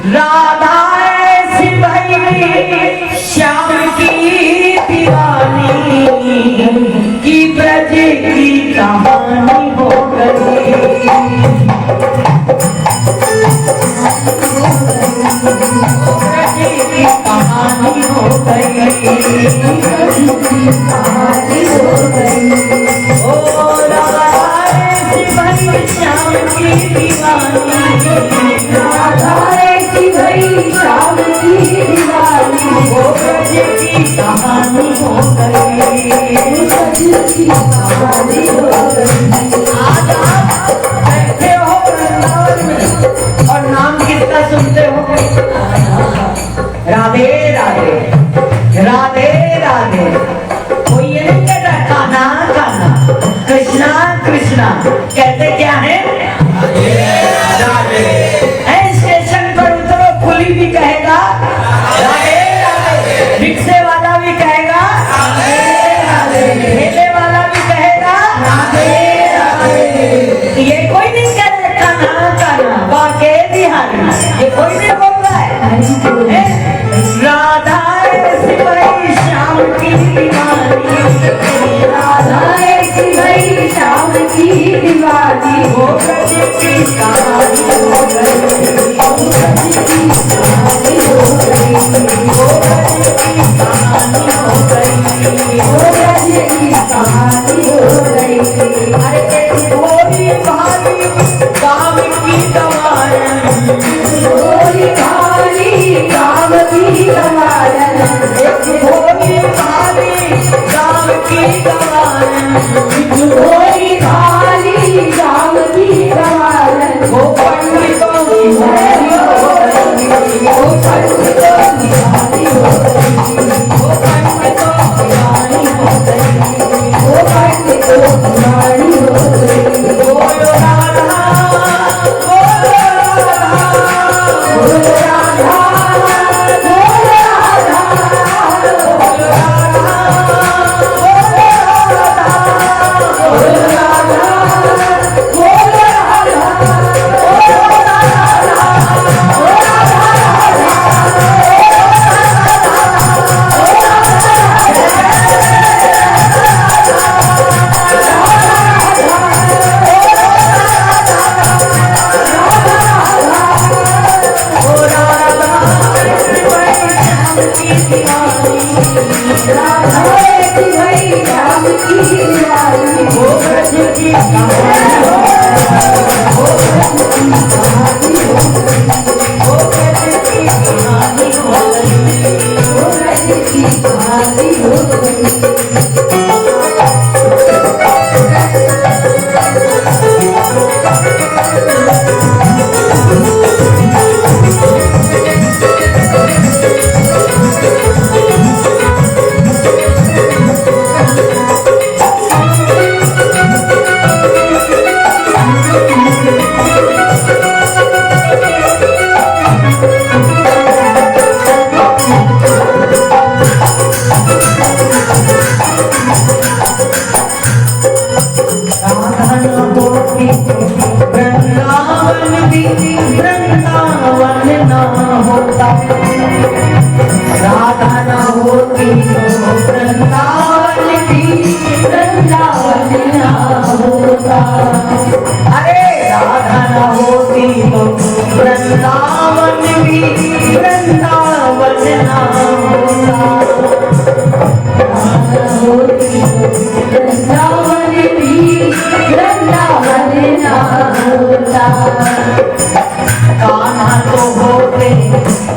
राधा ऐसी भई श्याम की दीवानी की ब्रज की कहानी हो गई। ब्रज की कहानी हो गई, ओ राधा ऐसी भई श्याम की दीवानी, राधा ऐसी भई श्याम की दीवानी, ओ ब्रज की कहानी हो गई, ब्रज की कहानी हो गई। आज आप बैठे हो वृंदावन में और नाम किसका सुनते हो? राधे राधे राधे राधे। कोई ये नहीं कहता कान्हा कान्हा, कृष्णा कृष्णा, कहते क्या है? राधे। स्टेशन पर उतरो कुली भी कहेगा राधे राधे, रिक्शे वाला भी कहेगा राधे राधे, ठेले वाला भी कहेगा राधे राधे। ये कोई नहीं कहता कान्हा कान्हा, बाके बिहारी, ये कोई नहीं बोल रहा है। राधा ऐसी भई श्याम की दीवानी, राधा ऐसी भई श्याम की दीवानी, वो ब्रज की कहानी हो गई, वो ब्रज की कहानी हो गई, वो ब्रज की कहानी हो गई, वो ब्रज की कहानी हो गई। अरे भोली भाली काम की दवाएं, भोली भाली काम की दवाएं, भोली भाली काम की दवाएं, भोली भाली काम की दवाएं, वो पंडितों की भारी हो गई, वो पंडितों की भारी हो गई, वो पंडितों की भारी हो गई, वो पंडितों की भारी हो गई। बोलो राधा बोलो राधा बोलो राधा बोलो राधा बोलो राधा बोलो राधा बोलो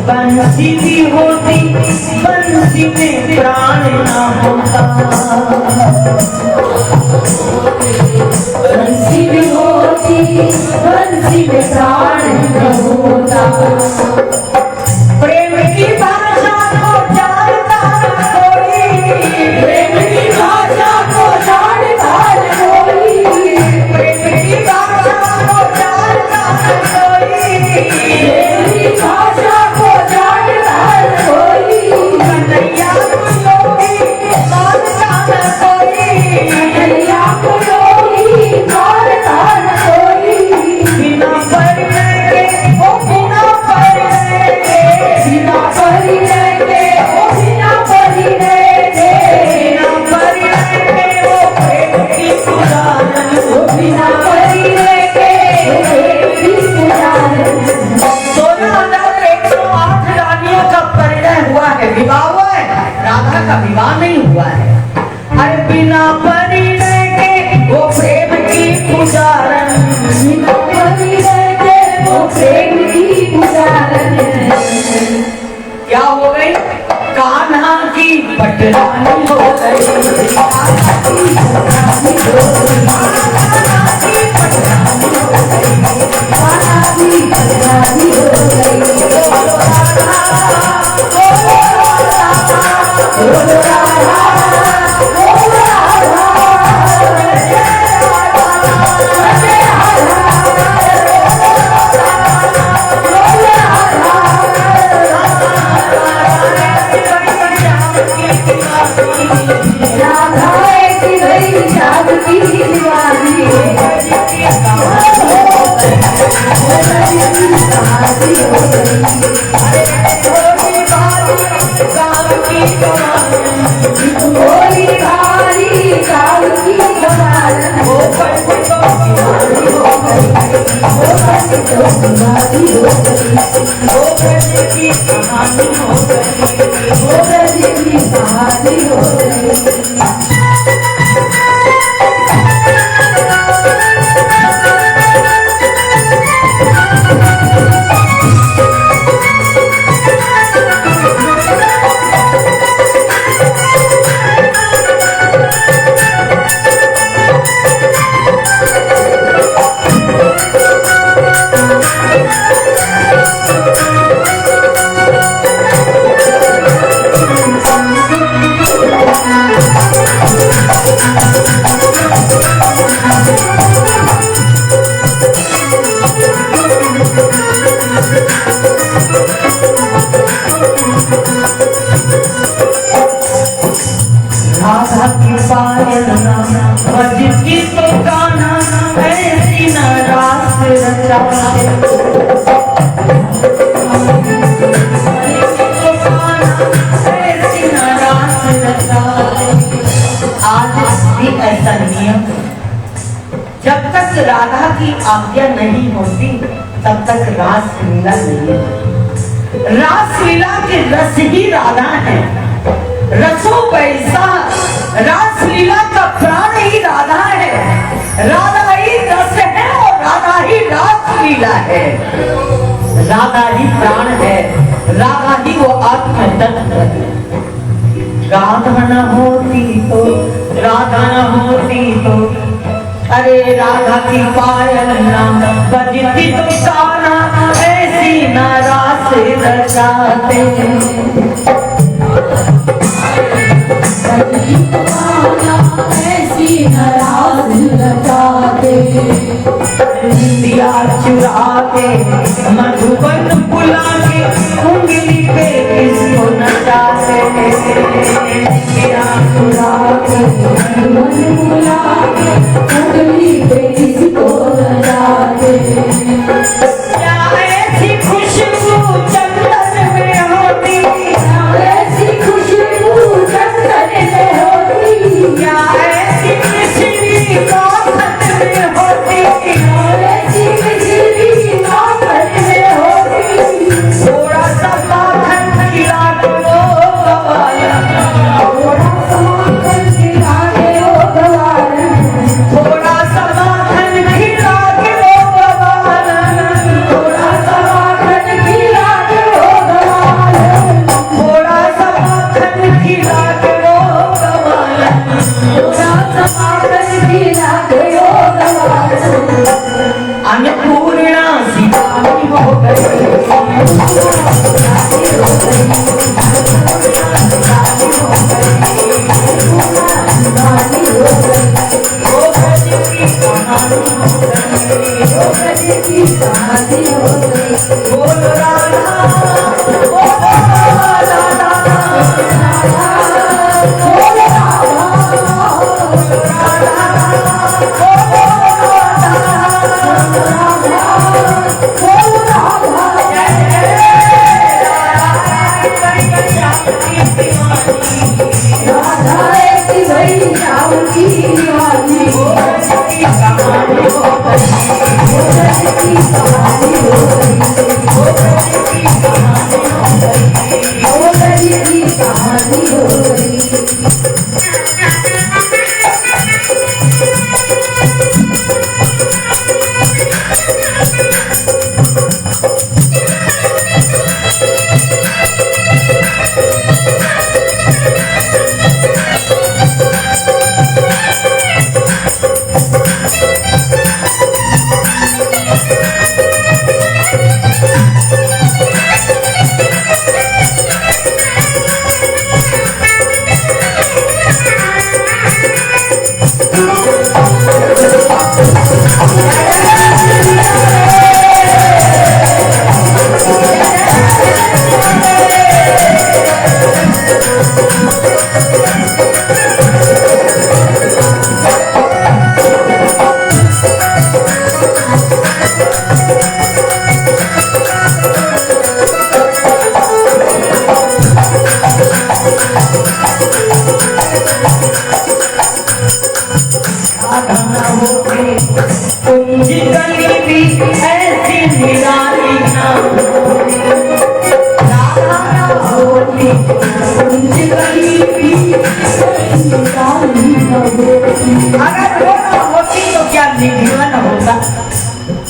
बंसी भी होती, बंसी में प्राण न होता, बंसी में होती बंसी में प्राण न होता। प्रेम की भाषा को जानता न कोई, प्रेम की भाषा को जानता न कोई, प्रेम की भाषा को जानता न कोई, प्रेम की भाषा को जानता न कोई। कन्हैया को लोगी मानता न कोई, कन्हैया को लोगी मानता न कोई। बिना परिणय के ओ बिना परिणय के, बिना परिणय के ओ बिना परिणय के, बिना परिणय के ओ प्रेम की पुजारन, ओ बिना परिणय के ओ प्रेम की पुजारन। 16,108 रानियों का परिणय हुआ है, विवाह हुआ है, राधा का विवाह नहीं हुआ है। अरे बिना परिणय के वो प्रेम की पुजारन, बिना परिणय के वो प्रेम की पुजारन। क्या हो गई? कान्हा की पटरानी हो गई, कान्हा की पटरानी हो गई, कान्हा की पटरानी हो गई, कान्हा की पटरानी हो गई। राधा की पायल बजती तो गाना ऐसी न रास रचाते, ऐसी न रास रचाते। आज भी ऐसा नियम, जब तक राधा की आज्ञा नहीं होती तब तक रास लीला नहीं होती। रास लीला के रस ही राधा है, रसों पैसा रास लीला का प्राण ही राधा है, राधा ही रस है और राधा ही रास लीला है। राधा ही प्राण है, राधा ही वो आत्म तत्व है। राधा न होती तो, राधा न होती तो, अरे राधा की पायल न बजती तो गाना ऐसी न रास रचाते। ऐसी न रास रचाते, दिया चुरा के मधुबन बुला के उंगली पे किसको नचाते, दिया चुरा के मधुबन बुला के उंगली पे किसको नचाते। क्या ऐसी खुशबू चंदन में होती, ऐसी खुशबू चंदन में होती, क्या ऐसी मिश्री काखत में होती, ऐसी मिश्री काखत में होती। थोड़ा सा माखन खिला दो गवाला, थोड़ा सा माखन खिला दो गवाला, थोड़ा सा माखन अगर वो ना होती तो क्या निधिवन होता,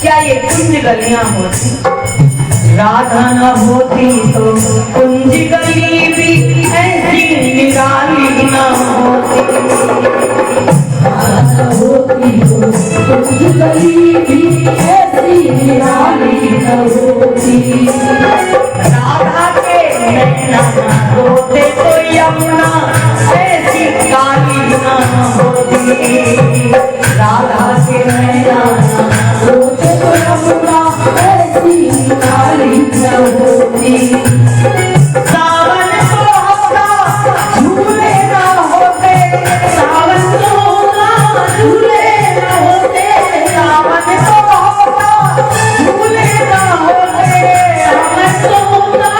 क्या ये कुंज गलियां होती? राधा न होती तो कुंज गली भी ऐसी निराली न होती। राधा होती तो कुंज गली भी ऐसी निराली न होती। राधा के नैना होते तो यमुना ऐसी काली न होती। राधा के नैना होते तो यमुना ऐसी काली न होती। सावन को होता झूले न होते, सावन को होता झूले न होते, सावन को होता झूले न होते, सावन को होता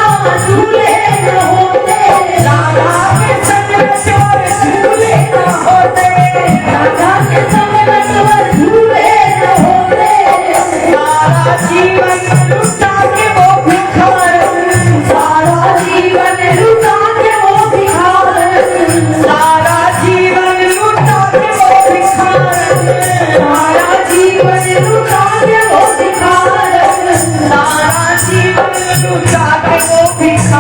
झूले न होते। राधा के संग नटवर झूले न होते, राधा के संग नटवर झूले न होते। सारा जीवन लुटा के वो भिखारन, सारा जीवन लुटा के वो भिखारन, सारा जीवन लुटा के वो भिखारन, सारा जीवन लुटा के वो भिखारन, सारा जीवन लुटा के वो भिखारन,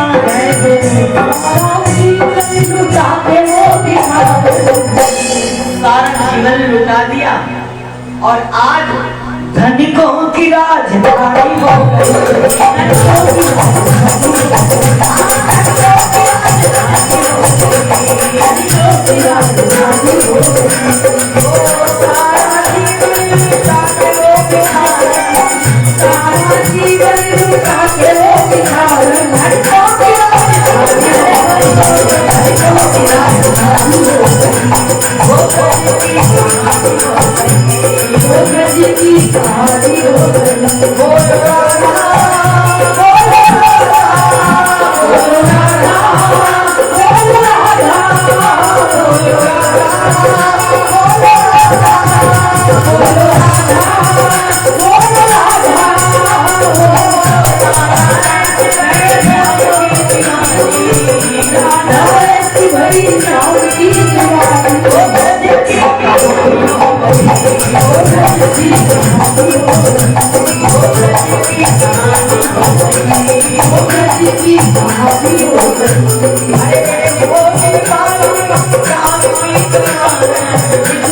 सारा जीवन लुटा के वो भिखारन। सारा जीवन लुटा दिया और आज धनिकों की राजधानी हो गई। धनिकों की राजधानी हो गई। ओ सारा जीवन लुटा के वो भिखारन, सारा जीवन लुटा के वो भिखारन। धनिकों की राजधानी हो गई, धनिकों की राजधानी हो गई। वो ब्रज की कहानी हो गई, वो ब्रज की कहानी हो गई। बोल राधा, बोल राधा, बोल राधा, बोल राधा, बोल राधा, बोल राधा, बोल राधा, बोल राधा। राधा ऐसी भरी श्याम की दीवानी, वो ब्रज की कहानी हो गई, वो ब्रज की कहानी हो गई, वो ब्रज की कहानी हो गई, वो ब्रज की कहानी हो गई। अरे वो निकाली राम की कहानी,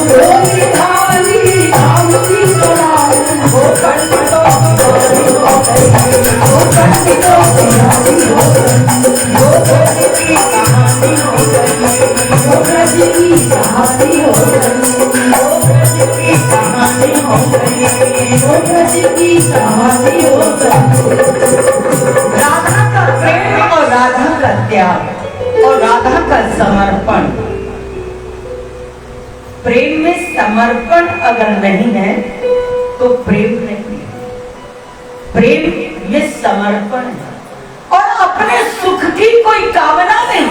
वो निकाली राम की कहानी, वो कंठ तो कहानी हो गई। राधा का प्रेम और राधा का त्याग और राधा का समर्पण। प्रेम में समर्पण अगर नहीं है तो प्रेम नहीं है। प्रेम में समर्पण है और अपने सुख की कोई कामना नहीं,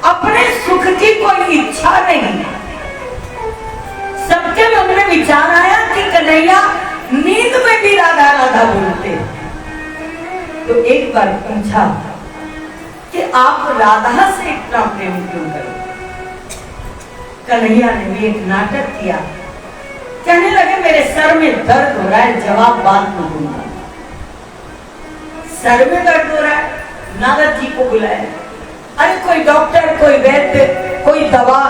अपने सुख की कोई इच्छा नहीं। सबके मन में विचार आया कि कन्हैया नींद में भी राधा राधा बोलते, तो एक बार पूछा कि आप राधा से इतना प्रेम क्यों करें? कन्हैया ने भी एक नाटक किया, कहने लगे मेरे सर में दर्द हो रहा है, जवाब बात में दूंगा। सर में दर्द हो रहा है, नारद जी को बुलाया। अरे कोई डॉक्टर, कोई वैद्य, कोई दवा,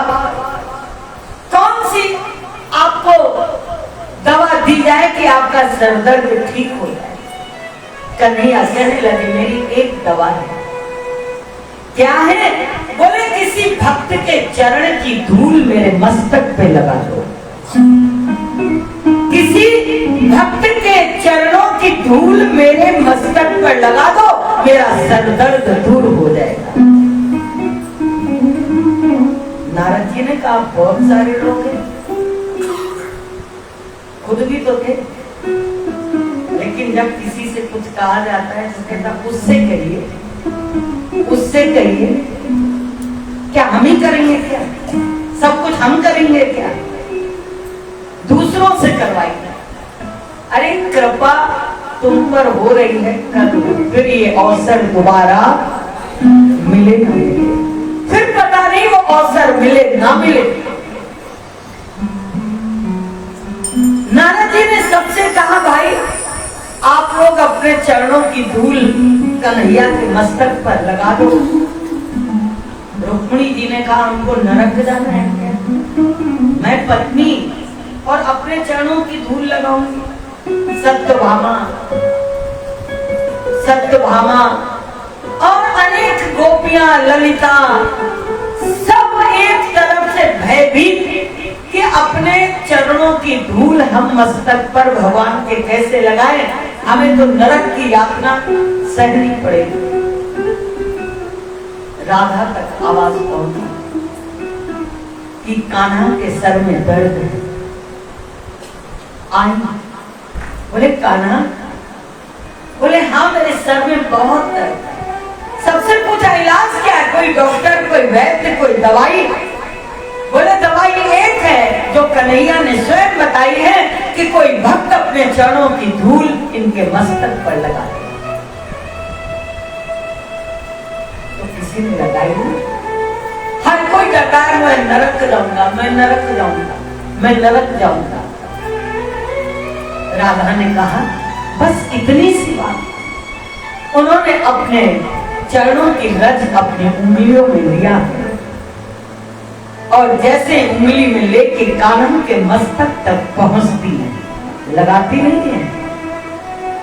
कौन सी आपको दवा दी जाए कि आपका सर दर्द ठीक हो जाए? कन्हैया कहने लगे मेरी एक दवा है। क्या है? बोले किसी भक्त के चरण की धूल मेरे मस्तक पे लगा दो। किसी भक्त के चरणों की धूल मेरे मस्तक पर लगा दो, मेरा सर दर्द दूर हो जाएगा। नारद जी ने कहा बहुत सारे लोग हैं, खुद भी तो थे, लेकिन जब किसी से कुछ कहा जाता है तो कहता उससे कहिए, उससे कहिए। क्या हम ही करेंगे क्या? सब कुछ हम करेंगे क्या? दूसरों से करवाएंगे। अरे कृपा तुम पर हो रही है, कल फिर ये अवसर दोबारा मिले ना मिले, फिर पता नहीं वो अवसर मिले ना मिले। नारद जी ने सबसे कहा भाई आप लोग अपने चरणों की धूल कन्हैया के मस्तक पर लगा दो। रुक्मिणी जी ने कहा हमको नरक जाना है क्या? मैं पत्नी और अपने चरणों की धूल लगाऊंगी? सत्यभामा, सत्यभामा और अनेक गोपियां, ललिता, सब एक तरफ से भयभीत कि अपने चरणों की धूल हम मस्तक पर भगवान के कैसे लगाएं, हमें तो नरक की यातना सहनी पड़ेगी। राधा तक आवाज पहुंची कि कान्हा के सर में दर्द है। आई, बोले कान्हा? बोले हाँ मेरे सर में बहुत दर्द है। सबसे पूछा इलाज क्या है? कोई डॉक्टर, कोई वैद्य, कोई दवाई? बोले दवाई एक है जो कन्हैया ने स्वयं बताई है कि कोई भक्त अपने चरणों की धूल इनके मस्तक पर लगा दे। तो किसी ने लगाई नहीं। हर कोई कहता है मैं नरक जाऊंगा, मैं नरक जाऊंगा, मैं नरक जाऊंगा। राधा ने कहा बस इतनी सी बात। उन्होंने अपने चरणों की रज अपनी उंगलियों में लिया और जैसे उंगली में लेके कान्हा के मस्तक तक पहुंचती है, लगाती नहीं है,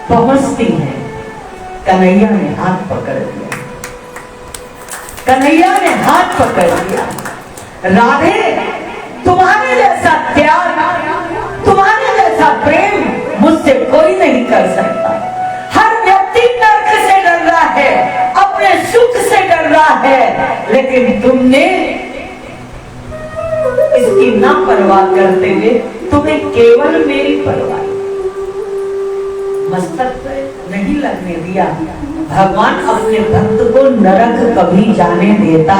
पहुंचती है। कन्हैया ने हाथ पकड़ लिया, कन्हैया ने हाथ पकड़ लिया। राधे तुम्हारे जैसा त्याग, तुम्हारे जैसा प्रेम मुझसे कोई नहीं कर सकता। हर व्यक्ति नरक से डर रहा है, अपने सुख से डर रहा है, लेकिन तुमने इसकी ना परवाह करते हुए तुम्हें केवल मेरी परवाह, मस्तक पर नहीं लगने दिया। भगवान अपने भक्त को नरक कभी जाने देता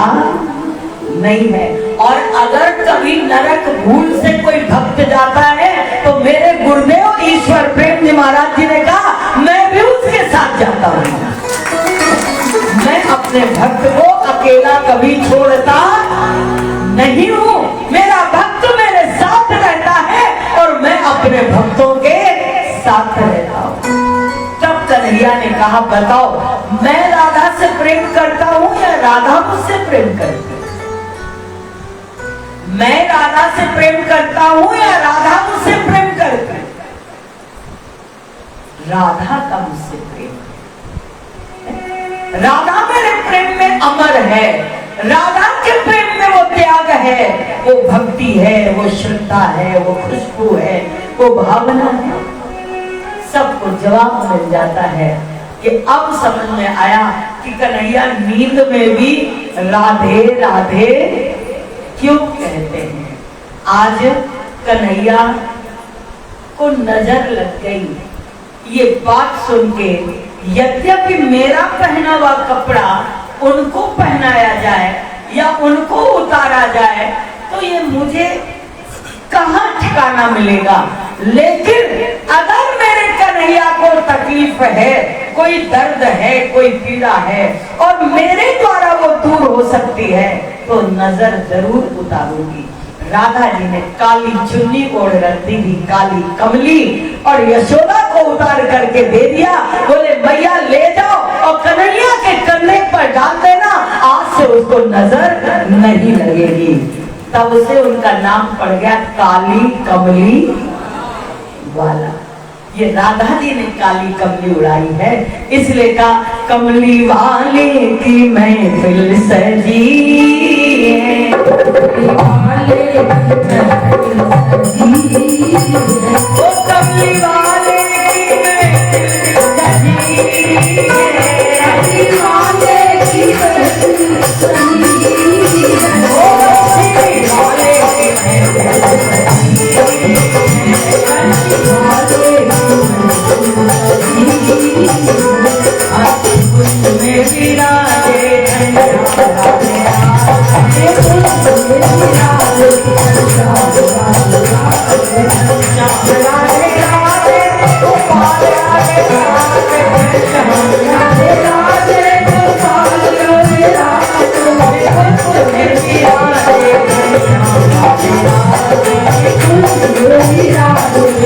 नहीं है। और अगर कभी नरक भूल से कोई भक्त जाता है तो मेरे गुरुदेव ईश्वर प्रेम जी महाराज जी ने कहा मैं भी उसके साथ जाता हूँ। मैं अपने भक्त को अकेला कभी छोड़ता नहीं हूँ। मेरा भक्त मेरे साथ रहता है और मैं अपने भक्तों के साथ रहता हूँ। तब कन्हैया ने कहा बताओ मैं राधा से प्रेम करता हूँ या राधा मुझसे प्रेम करती है? मैं राधा से प्रेम करता हूँ या राधा मुझसे प्रेम करती है? राधा का मुझसे प्रेम है। राधा मेरे प्रेम में अमर है, राधा के प्रेम में वो त्याग है, वो भक्ति है, वो श्रद्धा है, वो खुशबू है, वो भावना है। सबको जवाब मिल जाता है कि अब समझ में आया कि कन्हैया नींद में भी राधे राधे क्यों कहते हैं। आज कन्हैया को नजर लग गई ये बात सुन के, यद्यपि मेरा पहना हुआ कपड़ा उनको पहनाया जाए या उनको उतारा जाए तो ये मुझे कहाँ ठिकाना मिलेगा, लेकिन अगर मेरे कन्हैया को तकलीफ है, कोई दर्द है, कोई पीड़ा है और मेरे द्वारा वो दूर हो सकती है तो नजर जरूर उतारूंगी। राधा जी ने काली चुन्नी ओढ़ रखी थी, काली कमली, और यशोदा को उतार करके दे दिया। बोले मैया ले जाओ और कन्हैया के कंधे पर डाल देना, आज से उसको नजर नहीं लगेगी। तब से उनका नाम पड़ गया काली कमली वाला। ये राधा जी ने काली कमली उड़ाई है, इसलिए कहा कमली वाले की महफिल सजी है, कमली वाले की महफिल सजी है, ओ कमली वाले की महफिल सजी है, कमली वाले की महफिल सजी है, ओ कमली वाले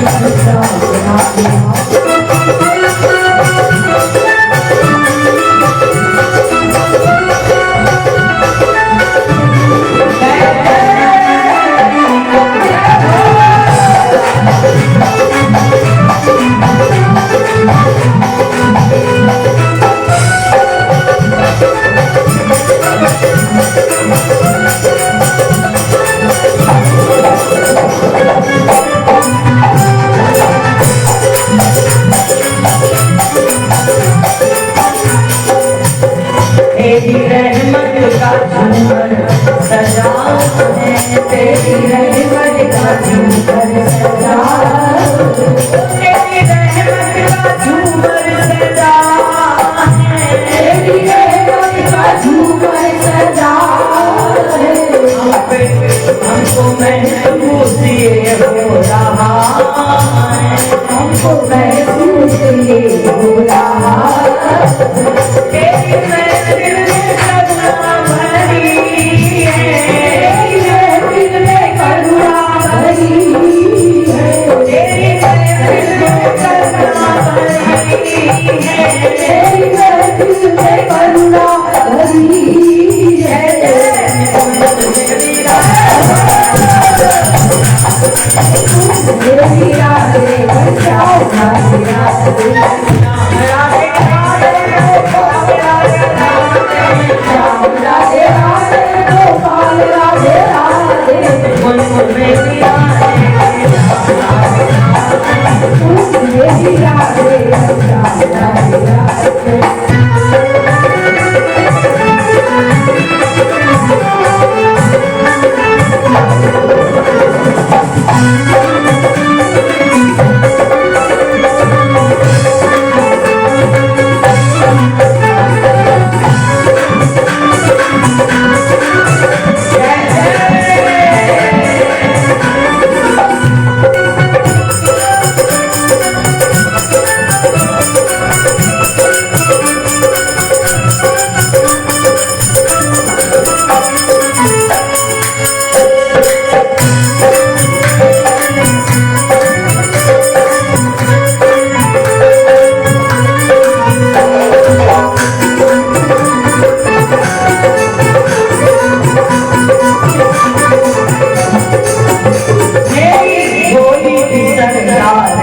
की महफिल सजी कोई भी सरकार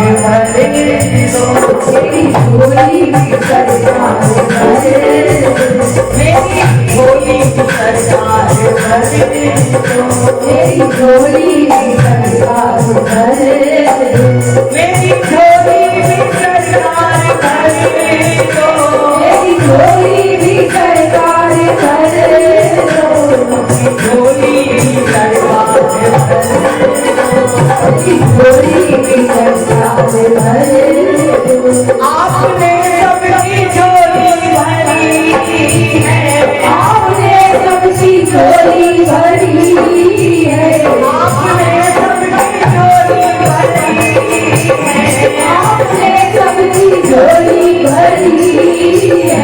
मेरी झोली भी सरकार भरे दो, मेरी झोली भी सरकार भरे दो, मेरी झोली भी सरकार भरे दो, झोली भी सरकार भरे दो। आपने सबकी झोली भरी है, आपने सबकी झोली भरी है, आपने सबकी झोली भरी है, आपने सबकी झोली भरी है।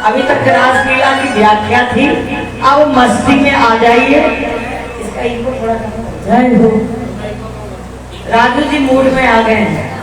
अभी तक रासलीला की व्याख्या थी, अब मस्ती में आ जाइए। इसका इनको थोड़ा जय हो। राजू जी मूड में आ गए हैं।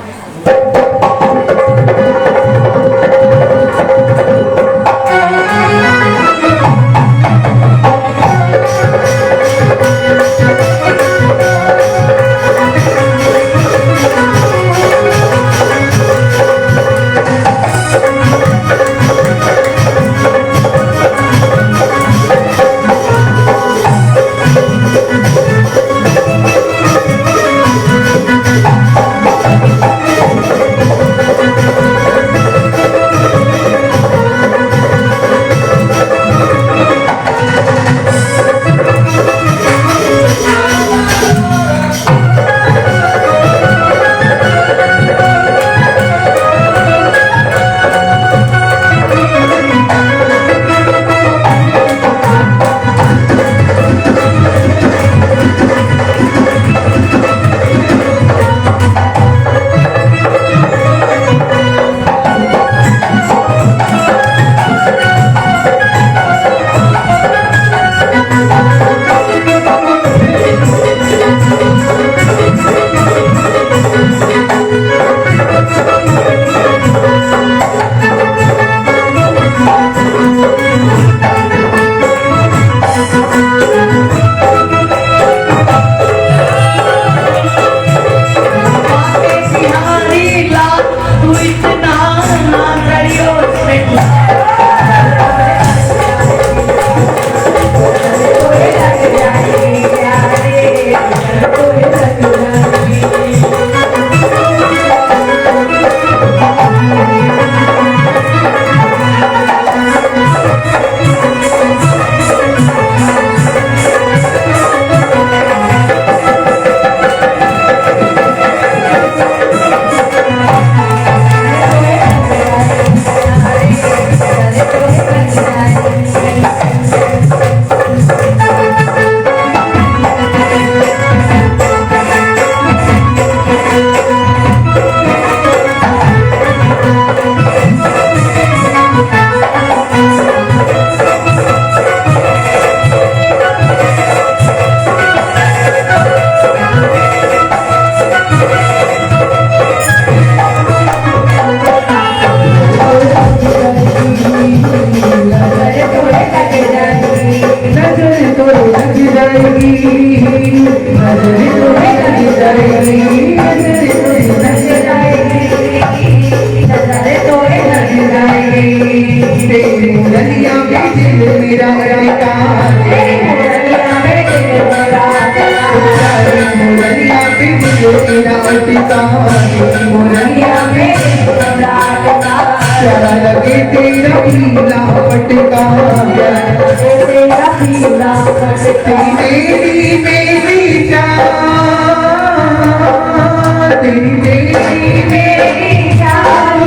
तेरा ठिकाना मुरैया में राधा प्यारा लगे तेरा पीला पटका तेरा पीला तेरी मेरी जान तेरी मेरी जान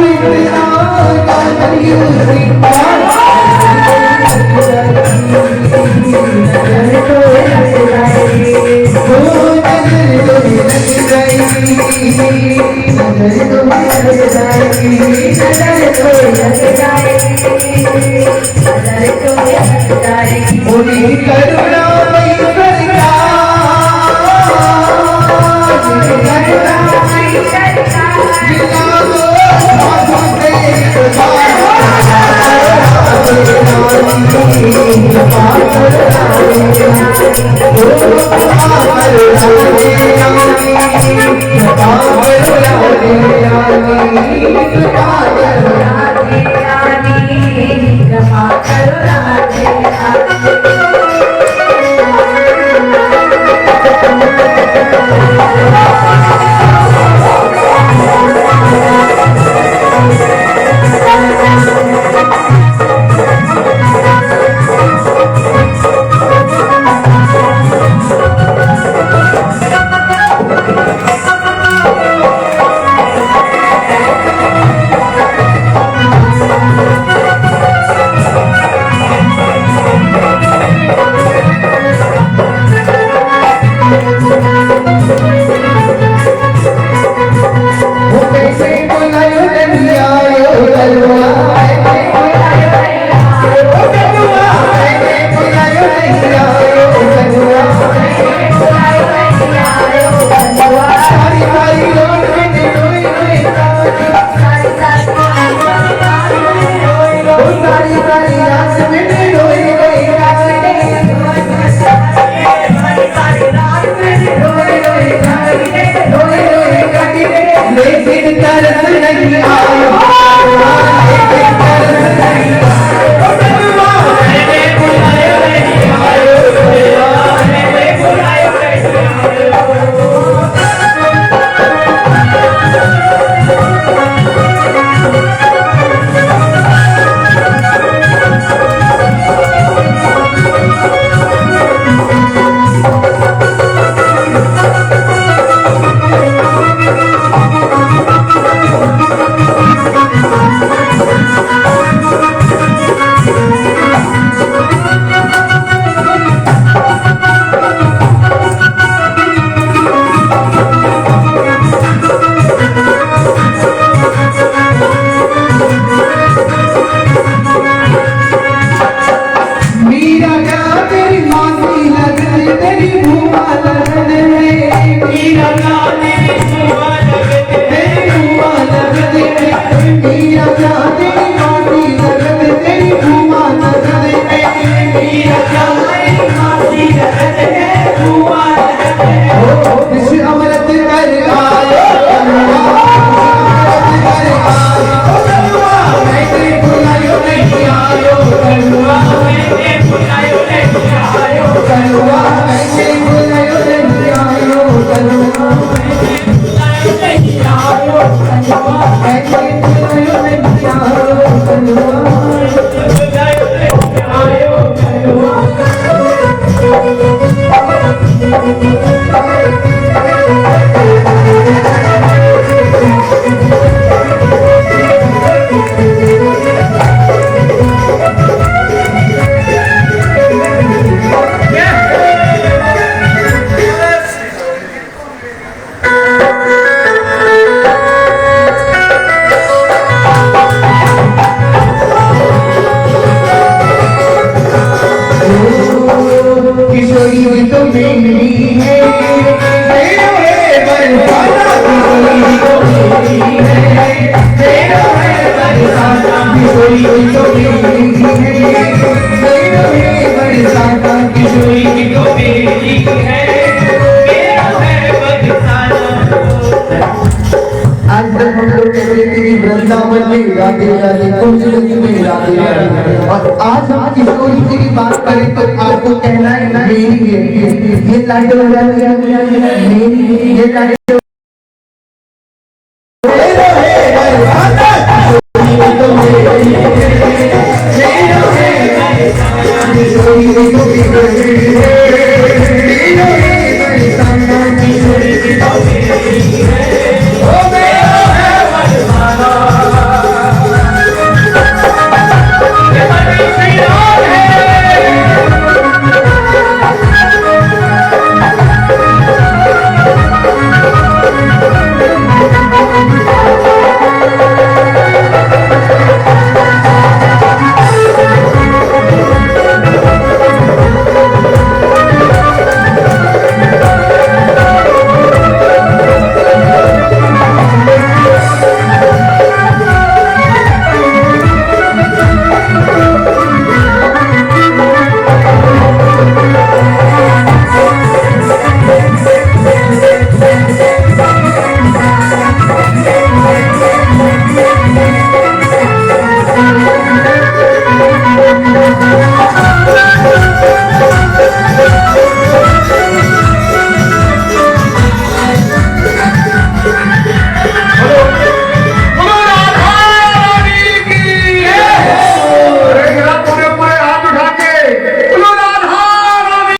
वृंदावन में राधे राधे कुंज में राधे राधे। और आज हम किशोर जी की बात करें तो आपको कहना है मेरी ये लाडो मेरी ये लाडो रहे